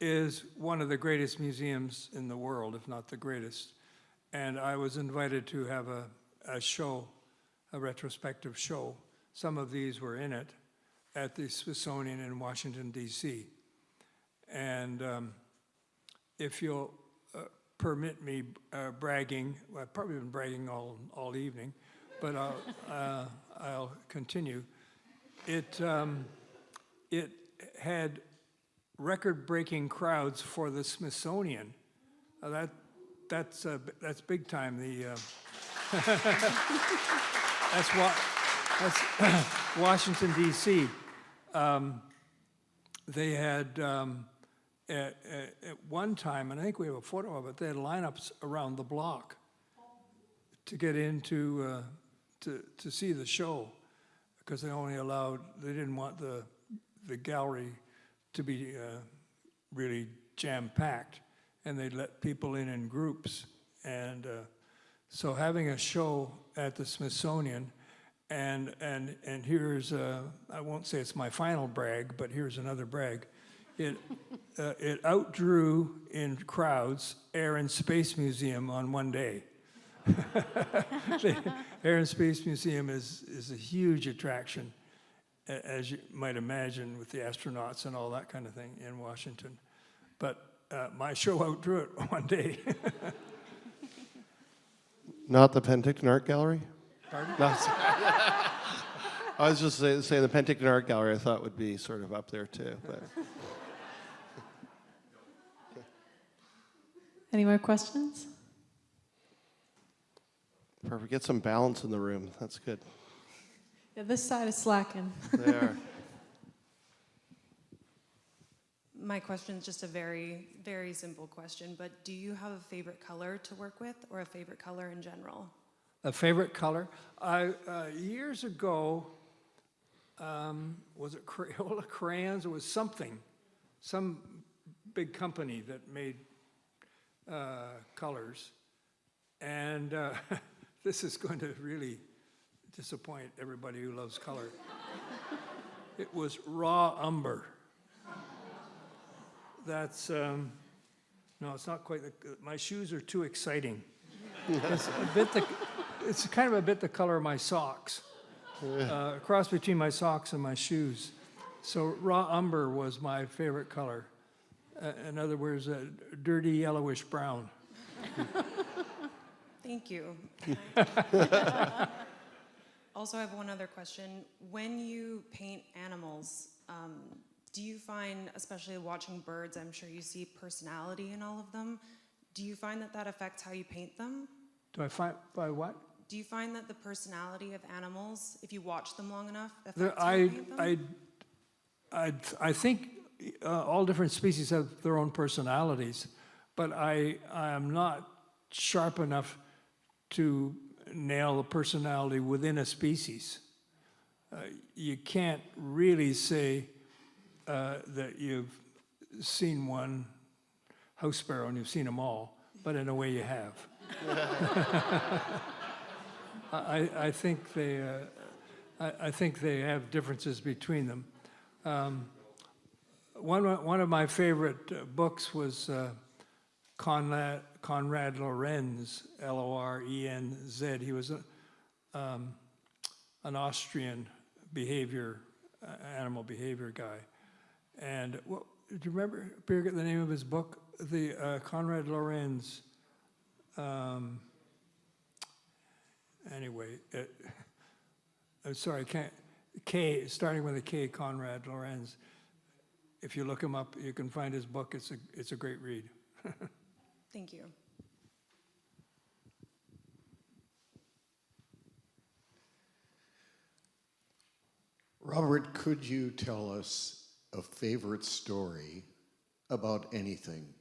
Speaker 2: is one of the greatest museums in the world, if not the greatest. And I was invited to have a show, a retrospective show. Some of these were in it at the Smithsonian in Washington, D.C. And if you'll permit me bragging, well, I've probably been bragging all evening, but I'll continue. It had record-breaking crowds for the Smithsonian. That's big time. That's Washington D.C. They had at one time, and I think we have a photo of it. They had lineups around the block to get into to see the show, because they didn't want the gallery to be really jam-packed, and they'd let people in groups. And so having a show at the Smithsonian, and here's, I won't say it's my final brag, but here's another brag. It outdrew in crowds Air and Space Museum on one day. The Air and Space Museum is a huge attraction, as you might imagine, with the astronauts and all that kind of thing in Washington. But my show outdrew it one day.
Speaker 3: Not the Penticton Art Gallery?
Speaker 2: Pardon?
Speaker 3: No, I was just saying the Penticton Art Gallery I thought would be sort of up there too. But.
Speaker 1: Any more questions?
Speaker 3: Perfect. Get some balance in the room. That's good.
Speaker 1: Yeah, this side is slacking.
Speaker 3: There.
Speaker 8: My question is just a very, very simple question, but do you have a favorite color to work with, or a favorite color in general?
Speaker 2: A favorite color? Years ago, was it Crayola crayons? It was something, some big company that made colors. And this is going to really disappoint everybody who loves color. It was raw umber. That's, no, it's not quite, my shoes are too exciting. It's kind of a bit the color of my socks. A cross between my socks and my shoes. So raw umber was my favorite color. In other words, a dirty yellowish brown.
Speaker 8: Thank you. Also, I have one other question. When you paint animals, do you find, especially watching birds, I'm sure you see personality in all of them. Do you find that affects how you paint them?
Speaker 2: Do I find, by what?
Speaker 8: Do you find that the personality of animals, if you watch them long enough, affects how you paint them?
Speaker 2: I think all different species have their own personalities, but I am not sharp enough to nail the personality within a species. You can't really say that you've seen one house sparrow and you've seen them all, but in a way you have. I think they have differences between them. One of my favorite books was Konrad Lorenz, Lorenz. He was an Austrian animal behavior guy. And do you remember, Birgit, the name of his book? The Konrad Lorenz. Anyway, I'm sorry, starting with a K, Konrad Lorenz. If you look him up, you can find his book. It's a great read.
Speaker 8: Thank you.
Speaker 9: Robert, could you tell us a favorite story about anything?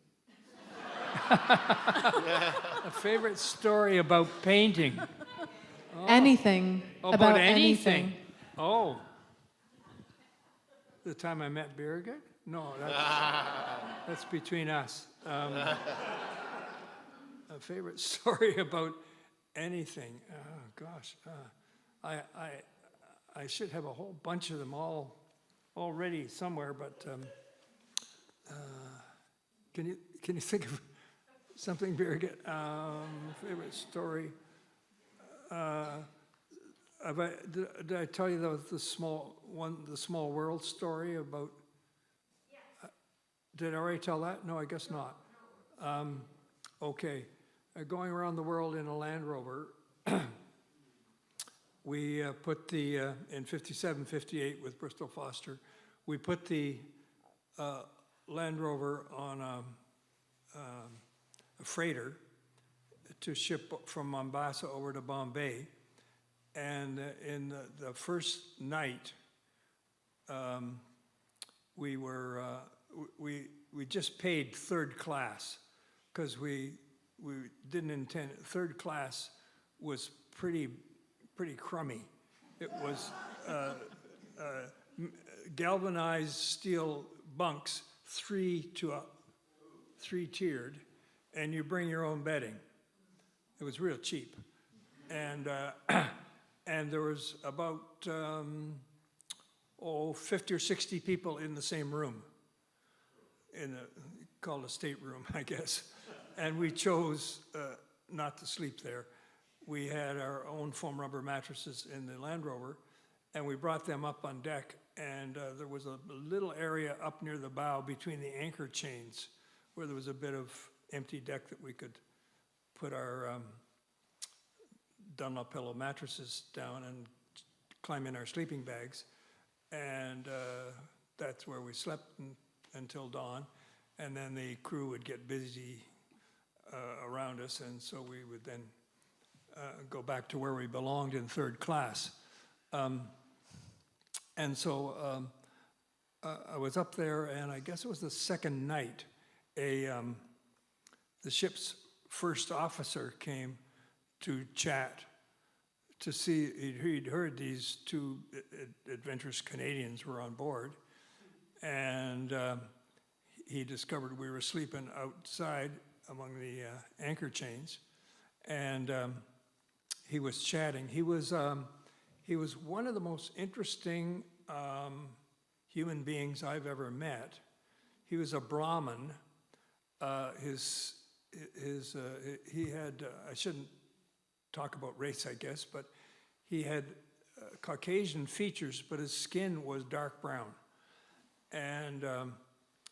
Speaker 2: A favorite story about painting. Oh.
Speaker 1: Anything.
Speaker 2: About anything. Oh. The time I met Birgit? No, that's between us. A favorite story about anything. Oh, gosh. I should have a whole bunch of them all already somewhere, but can you think of something, Birgit? Favorite story. Did I tell you the small world story about? Yes. Did I already tell that? No, I guess not. Okay, going around the world in a Land Rover. We put in 57, 58 with Bristol Foster, we put the Land Rover on a freighter to ship from Mombasa over to Bombay. And in the first night, we just paid third class because we didn't intend. Third class was pretty crummy. It was galvanized steel bunks, three-tiered, and you bring your own bedding. It was real cheap, and there was about 50 or 60 people in the same room, called a stateroom, I guess, and we chose not to sleep there. We had our own foam rubber mattresses in the Land Rover, and we brought them up on deck, and there was a little area up near the bow between the anchor chains where there was a bit of empty deck that we could put our Dunlop-Pillow mattresses down and climb in our sleeping bags, and that's where we slept until dawn, and then the crew would get busy around us, and so we would then go back to where we belonged in third class. And so I was up there, and I guess it was the second night, the ship's first officer came to chat to see, he'd heard these two adventurous Canadians were on board, and he discovered we were sleeping outside among the anchor chains, and he was chatting. He was one of the most interesting human beings I've ever met. He was a Brahmin. He had, I shouldn't talk about race, I guess, but he had Caucasian features, but his skin was dark brown. And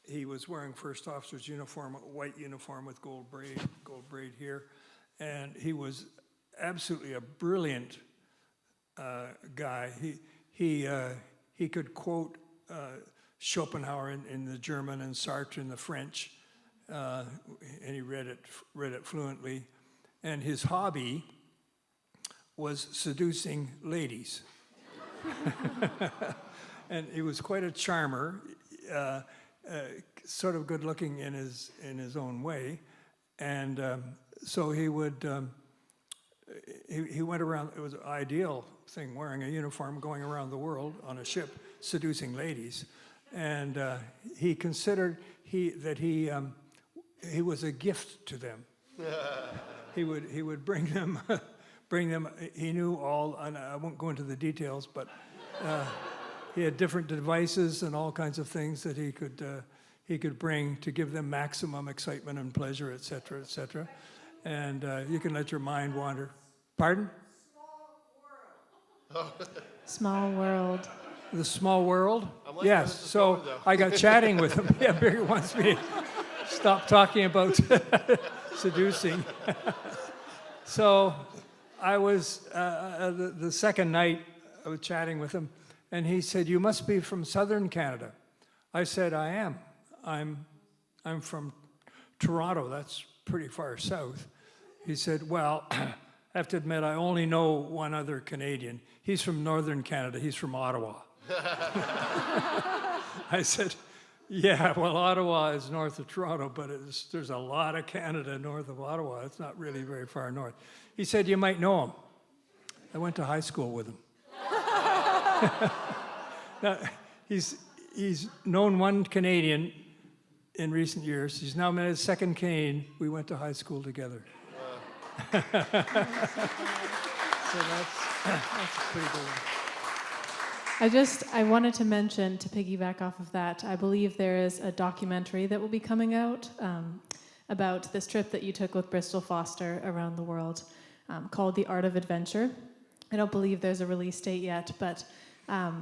Speaker 2: he was wearing first officer's uniform, a white uniform with gold braid here. And he was absolutely a brilliant guy. He could quote Schopenhauer in the German and Sartre in the French, and he read it fluently. And his hobby was seducing ladies. And he was quite a charmer, sort of good looking in his own way. And so he would, he went around, it was an ideal thing, wearing a uniform, going around the world on a ship, seducing ladies. And he considered that he was a gift to them. He would bring them bring them. He knew all, and I won't go into the details, but he had different devices and all kinds of things that he could bring to give them maximum excitement and pleasure, et cetera, et cetera. And you can let your mind wander. Pardon?
Speaker 1: Small world.
Speaker 2: The small world?
Speaker 3: I'm liking where
Speaker 2: Yes.
Speaker 3: this is
Speaker 2: So
Speaker 3: going, though.
Speaker 2: I got chatting with him. Yeah, Birgit wants me to stop talking about seducing. So I was, the second night, I was chatting with him, and he said, "You must be from southern Canada." I said, "I am. I'm from Toronto. That's pretty far south." He said, "Well, I have to admit, I only know one other Canadian. He's from northern Canada. He's from Ottawa." I said, "Yeah, well, Ottawa is north of Toronto, but there's a lot of Canada north of Ottawa. It's not really very far north." He said, "You might know him." I went to high school with him. Now, he's known one Canadian in recent years. He's now met his second Canadian. We went to high school together. So that's pretty good.
Speaker 1: I wanted to mention, to piggyback off of that, I believe there is a documentary that will be coming out about this trip that you took with Bristol Foster around the world called The Art of Adventure. I don't believe there's a release date yet, but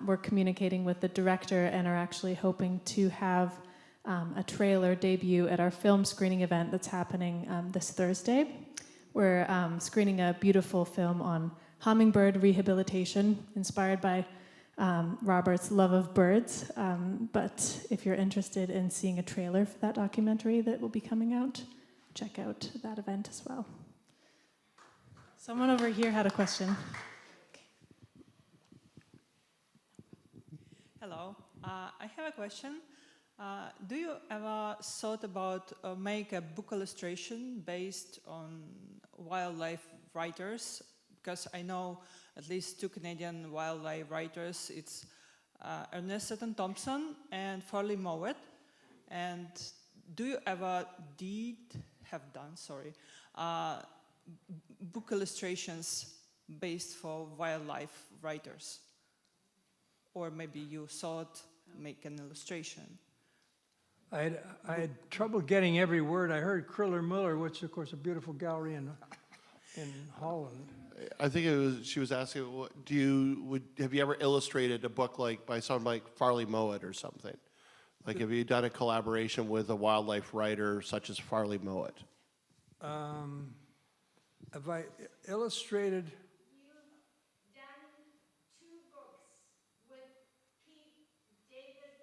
Speaker 1: we're communicating with the director and are actually hoping to have a trailer debut at our film screening event that's happening this Thursday. We're screening a beautiful film on hummingbird rehabilitation, inspired by Robert's love of birds. But if you're interested in seeing a trailer for that documentary that will be coming out, check out that event as well. Someone over here had a question.
Speaker 10: Hello, I have a question. Do you ever thought about make a book illustration based on wildlife writers? Because I know at least two Canadian wildlife writers. It's Ernest Seton Thompson and Farley Mowat. And do you ever book illustrations based for wildlife writers? Or maybe you thought make an illustration?
Speaker 2: I had trouble getting every word. I heard Kriller Miller, which of course a beautiful gallery in Holland.
Speaker 3: I think she was asking, have you ever illustrated a book by someone like Farley Mowat or something? Like, have you done a collaboration with a wildlife writer such as Farley Mowat?
Speaker 2: Have I illustrated?
Speaker 11: You've done 2 books with David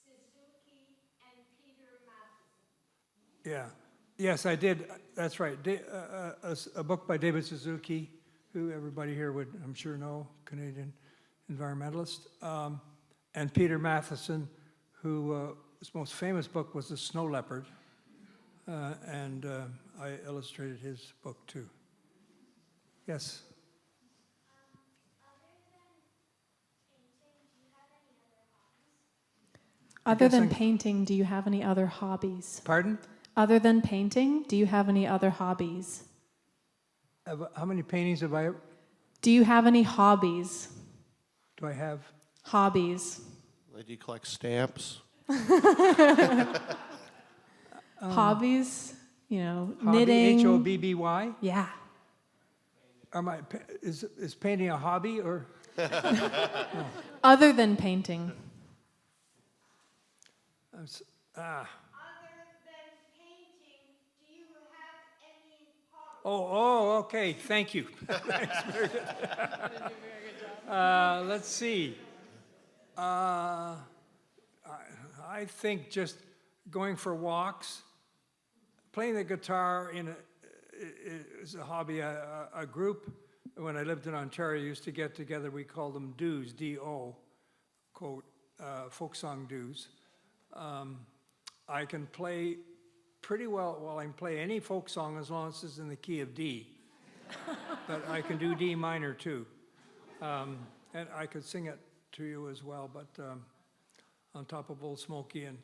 Speaker 11: Suzuki and Peter Matheson.
Speaker 2: Yeah. Yes, I did. That's right. A book by David Suzuki, who everybody here would, I'm sure, know, Canadian environmentalist, and Peter Matheson, who his most famous book was The Snow Leopard, and I illustrated his book too. Yes.
Speaker 1: Other than painting, do you have any other hobbies?
Speaker 2: Pardon?
Speaker 1: Other than painting, do you have any other hobbies?
Speaker 2: How many paintings have I?
Speaker 1: Do you have any hobbies?
Speaker 2: Do I have?
Speaker 1: Hobbies.
Speaker 3: Do you collect stamps?
Speaker 1: Hobbies,
Speaker 2: Hobby,
Speaker 1: knitting.
Speaker 2: Hobby?
Speaker 1: Yeah.
Speaker 2: Is painting a hobby or? No.
Speaker 1: Other than painting.
Speaker 11: Other than painting, do you have any hobbies?
Speaker 2: Oh, okay. Thank you. Thanks, very good. Let's see. I think just going for walks, playing the guitar is a hobby. A group, when I lived in Ontario, used to get together. We called them duos, D-O, quote, folk song duos. I can play pretty well, I can play any folk song as long as it's in the key of D. But I can do D minor too. And I could sing it to you as well, but on top of Old Smoky and,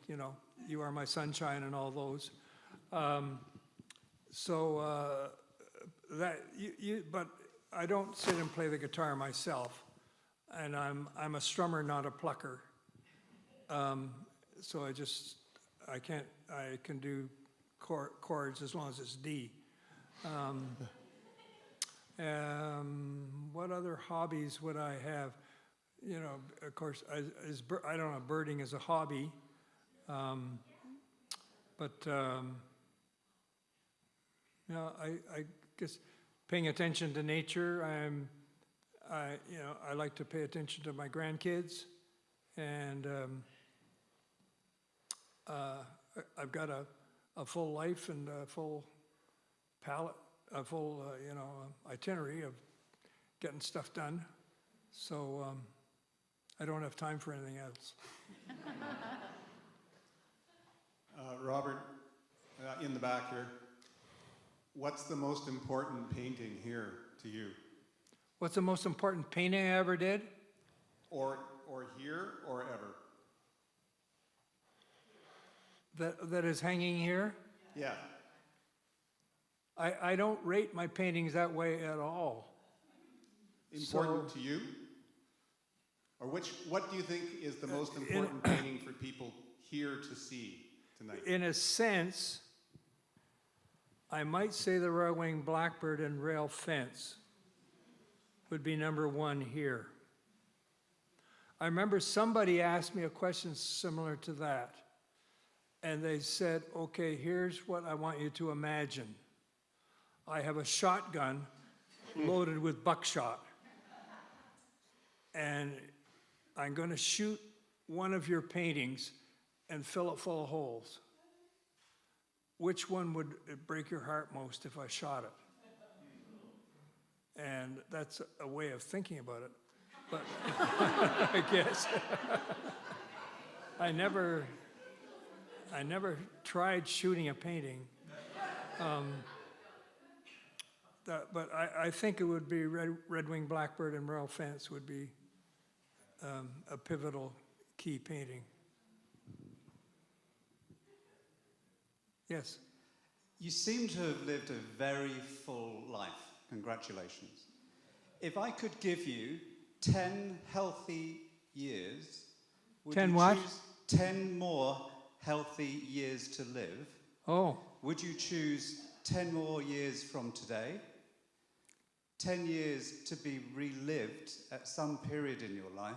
Speaker 2: You Are My Sunshine and all those. but I don't sit and play the guitar myself, and I'm a strummer, not a plucker. So I can do chords as long as it's D. What other hobbies would I have? You know, of course, I don't know, birding is a hobby, but you know, I guess paying attention to nature. I like to pay attention to my grandkids, and I've got a full life and a full palette, a full itinerary of getting stuff done. So I don't have time for anything else.
Speaker 12: Robert, in the back here, what's the most important painting here to you?
Speaker 2: What's the most important painting I ever did?
Speaker 12: Or here, or ever?
Speaker 2: That is hanging here?
Speaker 12: Yeah.
Speaker 2: I don't rate my paintings that way at all.
Speaker 12: Important to you? Or what do you think is the most important painting for people here to see tonight?
Speaker 2: In a sense, I might say the Royal-Winged Blackbird and Rail Fence would be number one here. I remember somebody asked me a question similar to that. And they said, okay, here's what I want you to imagine. I have a shotgun loaded with buckshot. And I'm going to shoot one of your paintings and fill it full of holes. Which one would break your heart most if I shot it? And that's a way of thinking about it. But I guess I never tried shooting a painting. But I think it would be Red-Winged Blackbird and Royal Fence would be a pivotal key painting. Yes?
Speaker 13: You seem to have lived a very full life. Congratulations. If I could give you 10 healthy years, would
Speaker 2: 10
Speaker 13: you
Speaker 2: what?
Speaker 13: choose 10 more healthy years to live?
Speaker 2: Oh.
Speaker 13: Would you choose 10 more years from today? 10 years to be relived at some period in your life?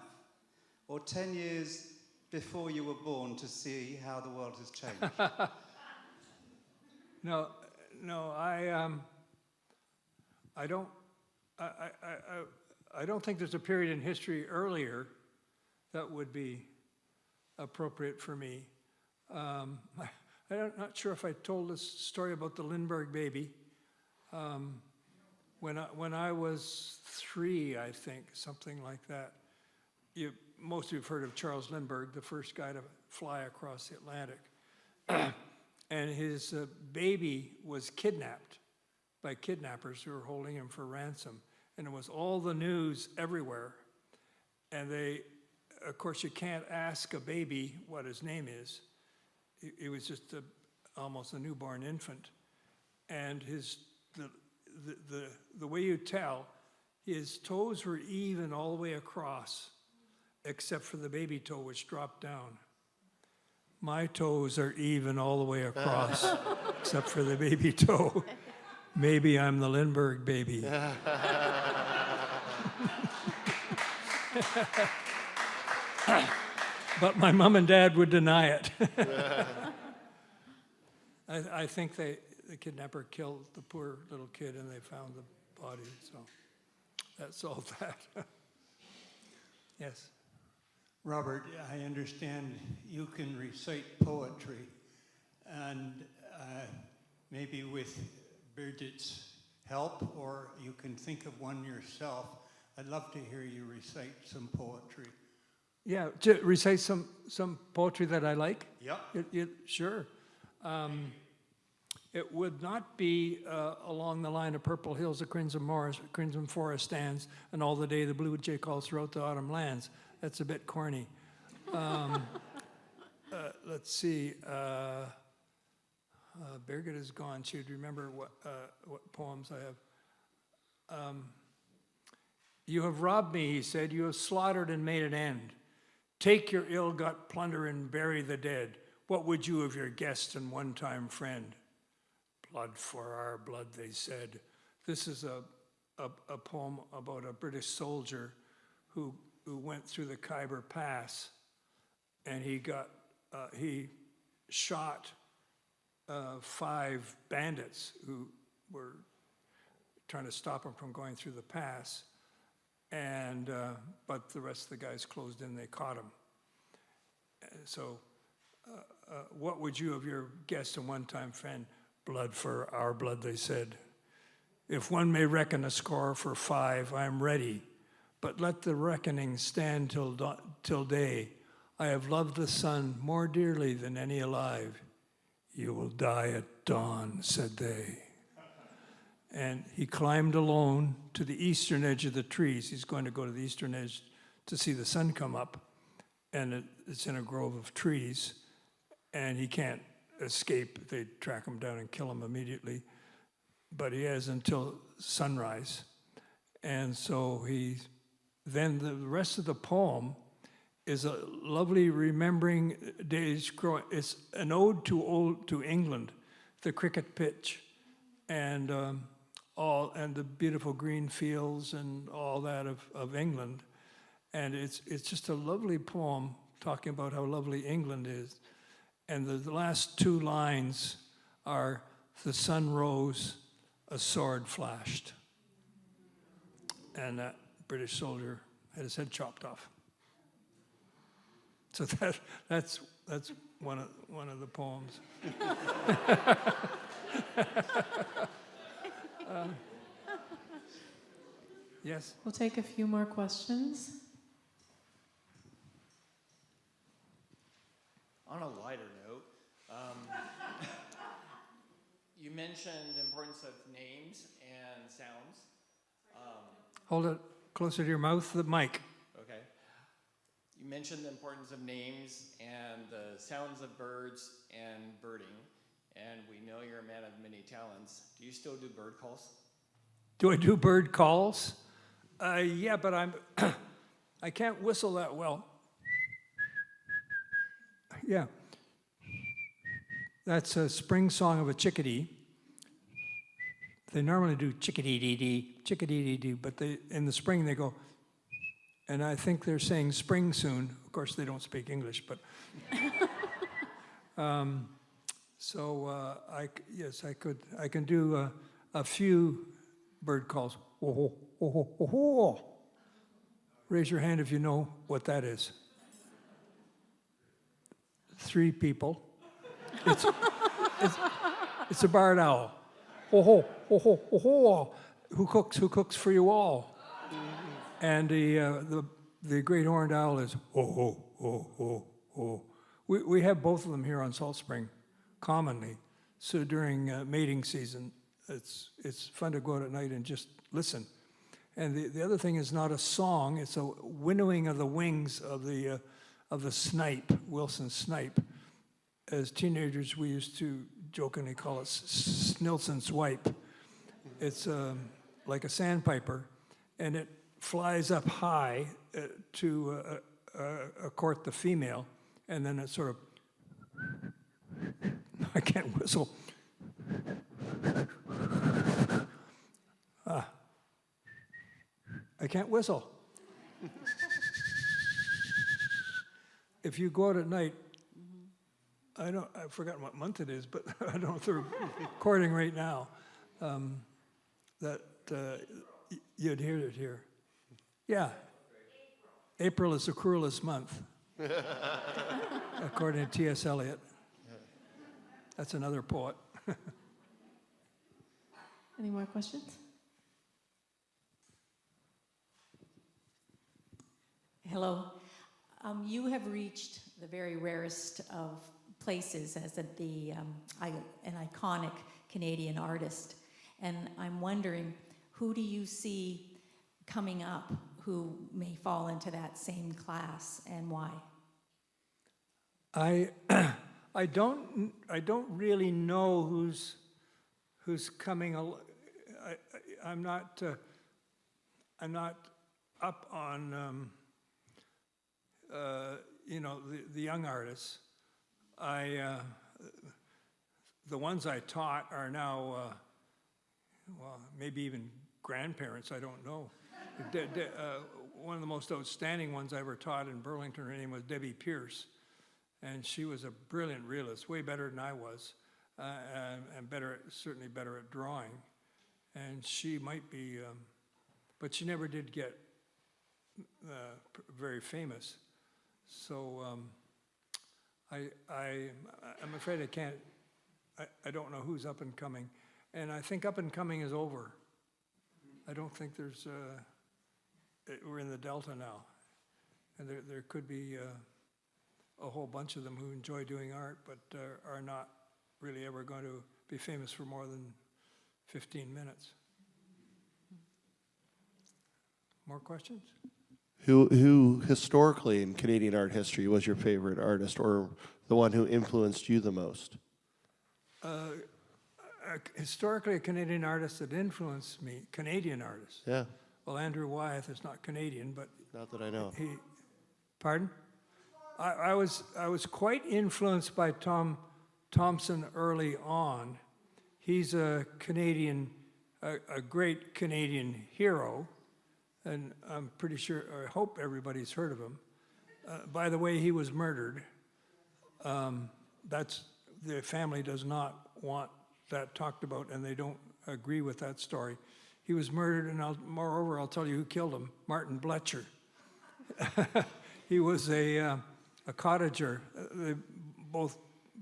Speaker 13: Or 10 years before you were born to see how the world has changed?
Speaker 2: No, I don't think there's a period in history earlier that would be appropriate for me. I'm not sure if I told this story about the Lindbergh baby. When I was 3, I think, something like that. Most of you have heard of Charles Lindbergh, the first guy to fly across the Atlantic. And his baby was kidnapped by kidnappers who were holding him for ransom. And it was all the news everywhere. And of course, you can't ask a baby what his name is. He was just almost a newborn infant. And the way you tell, his toes were even all the way across, except for the baby toe, which dropped down. My toes are even all the way across, except for the baby toe. Maybe I'm the Lindbergh baby. But my mom and dad would deny it. I think the kidnapper killed the poor little kid and they found the body, so that solved that. Yes.
Speaker 14: Robert, I understand you can recite poetry, and maybe with Birgit's help, or you can think of one yourself. I'd love to hear you recite some poetry.
Speaker 2: Yeah, to recite some poetry that I like?
Speaker 14: Yep.
Speaker 2: Sure. It would not be along the line of purple hills, the crimson forest stands, and all the day the blue jay calls throughout the autumn lands. That's a bit corny. Let's see. Birgit is gone. She'd remember what poems I have. You have robbed me, he said. You have slaughtered and made an end. Take your ill-got plunder and bury the dead. What would you of your guest and one-time friend? Blood for our blood, they said. This is a poem about a British soldier who went through the Khyber Pass, and he shot 5 bandits who were trying to stop him from going through the pass. And but the rest of the guys closed in, they caught him. So what would you of your guest and one-time friend? Blood for our blood, they said. If one may reckon a score for 5, I am ready. But let the reckoning stand till day. I have loved the sun more dearly than any alive. You will die at dawn, said they. And he climbed alone to the eastern edge of the trees. He's going to go to the eastern edge to see the sun come up. And it's in a grove of trees. And he can't escape. They track him down and kill him immediately. But he has until sunrise. And so then the rest of the poem is a lovely remembering days growing. It's an ode to England, the cricket pitch, and the beautiful green fields and all that of England. And it's just a lovely poem talking about how lovely England is. And the last 2 lines are, the sun rose, a sword flashed. And that British soldier had his head chopped off. So that's one of the poems. Yes?
Speaker 1: We'll take a few more questions.
Speaker 15: On a lighter note, you mentioned the importance of names and sounds.
Speaker 2: Hold it closer to your mouth, the mic.
Speaker 15: Okay. You mentioned the importance of names and the sounds of birds and birding, and we know you're a man of many talents. Do you still do bird calls?
Speaker 2: Do I do bird calls? Yeah, but I can't whistle that well. Yeah. That's a spring song of a chickadee. They normally do chickadee-dee-dee, but in the spring they go, and I think they're saying spring soon. Of course, they don't speak English, but. Yes, I can do a few bird calls. Oh, oh, oh, oh. Raise your hand if you know what that is. 3 people. It's a barred owl. Ho ho ho ho ho ho. Who cooks for you all? And the great horned owl is ho ho ho ho ho. We have both of them here on Salt Spring, commonly. So during mating season, it's fun to go out at night and just listen. And the other thing is not a song; it's a winnowing of the wings of the snipe, Wilson snipe. As teenagers, we used to jokingly call it Snilson's wipe. It's like a sandpiper, and it flies up high to court the female, and then it sort of, I can't whistle. I can't whistle. If you go out at night, I've forgotten what month it is, but I don't know if they're recording right now, you'd hear it here. Yeah. April is the cruelest month, according to T.S. Eliot. That's another poet.
Speaker 1: Any more questions?
Speaker 16: Hello. You have reached the very rarest of places as an iconic Canadian artist. And I'm wondering, who do you see coming up who may fall into that same class, and why?
Speaker 2: I don't really know who's coming. I'm not I'm not up on, you know, the young artists. The ones I taught are now, well, maybe even grandparents, I don't know. One of the most outstanding ones I ever taught in Burlington, her name was Debbie Pierce. And she was a brilliant realist, way better than I was, and better, certainly better at drawing. And she might be, but she never did get very famous. So I'm afraid I can't, I don't know who's up and coming. And I think up and coming is over. I don't think there's, we're in the Delta now. And there could be a whole bunch of them who enjoy doing art, but are not really ever going to be famous for more than 15 minutes. More questions?
Speaker 3: Who historically in Canadian art history was your favorite artist, or the one who influenced you the most?
Speaker 2: Historically, a Canadian artist that influenced me, Canadian artist.
Speaker 3: Yeah.
Speaker 2: Well, Andrew Wyeth is not Canadian, but
Speaker 3: not that I know.
Speaker 2: Pardon? I was quite influenced by Tom Thompson early on. He's a Canadian, a great Canadian hero, and I'm pretty sure, I hope everybody's heard of him. By the way, he was murdered. The family does not want that talked about, and they don't agree with that story. He was murdered, and moreover, I'll tell you who killed him, Martin Bletcher. He was a cottager. Both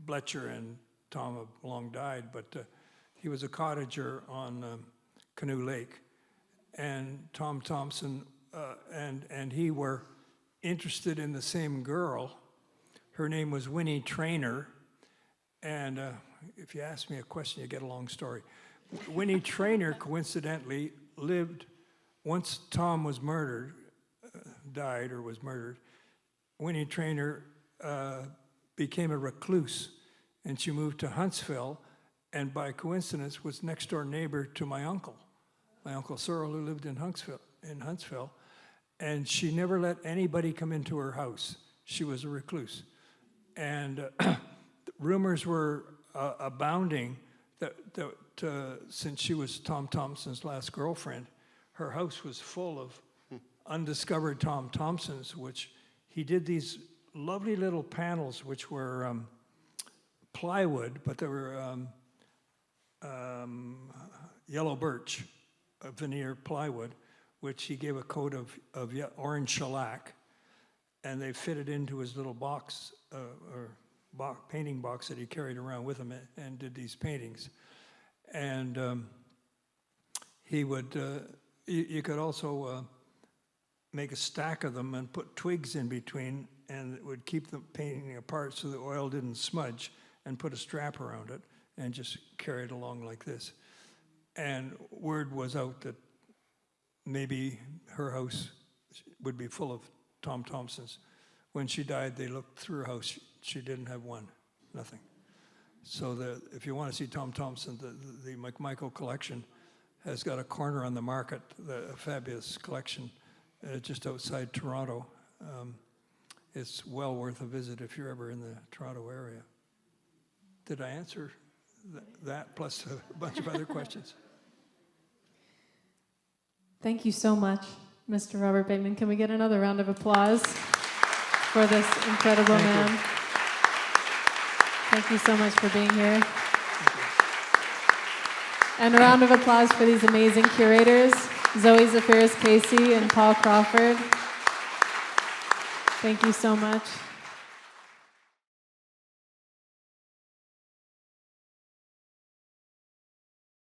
Speaker 2: Bletcher and Tom have long died, but he was a cottager on Canoe Lake. And Tom Thompson and he were interested in the same girl. Her name was Winnie Traynor. And if you ask me a question, you get a long story. Winnie Traynor coincidentally lived, once Tom was murdered, died or was murdered, Winnie Traynor became a recluse, and she moved to Huntsville, and by coincidence was next door neighbor to my Uncle Cyril, who lived in Huntsville, and she never let anybody come into her house. She was a recluse. And rumors were abounding that since she was Tom Thompson's last girlfriend, her house was full of undiscovered Tom Thompsons, which he did these lovely little panels, which were plywood, but they were yellow birch, veneer plywood, which he gave a coat of orange shellac, and they fitted into his little box, painting box that he carried around with him, and did these paintings. And he would, you could also make a stack of them and put twigs in between, and it would keep the painting apart so the oil didn't smudge, and put a strap around it and just carry it along like this. And word was out that maybe her house would be full of Tom Thompsons. When she died, they looked through her house. She didn't have one, nothing. So if you want to see Tom Thompson, the McMichael collection has got a corner on the market, a fabulous collection just outside Toronto. It's well worth a visit if you're ever in the Toronto area. Did I answer that plus a bunch of other questions?
Speaker 1: Thank you so much, Mr. Robert Bateman. Can we get another round of applause for this incredible man? Thank you so much for being here. And a round of applause for these amazing curators, Zoe Zafiris-Casey and Paul Crawford. Thank you so much.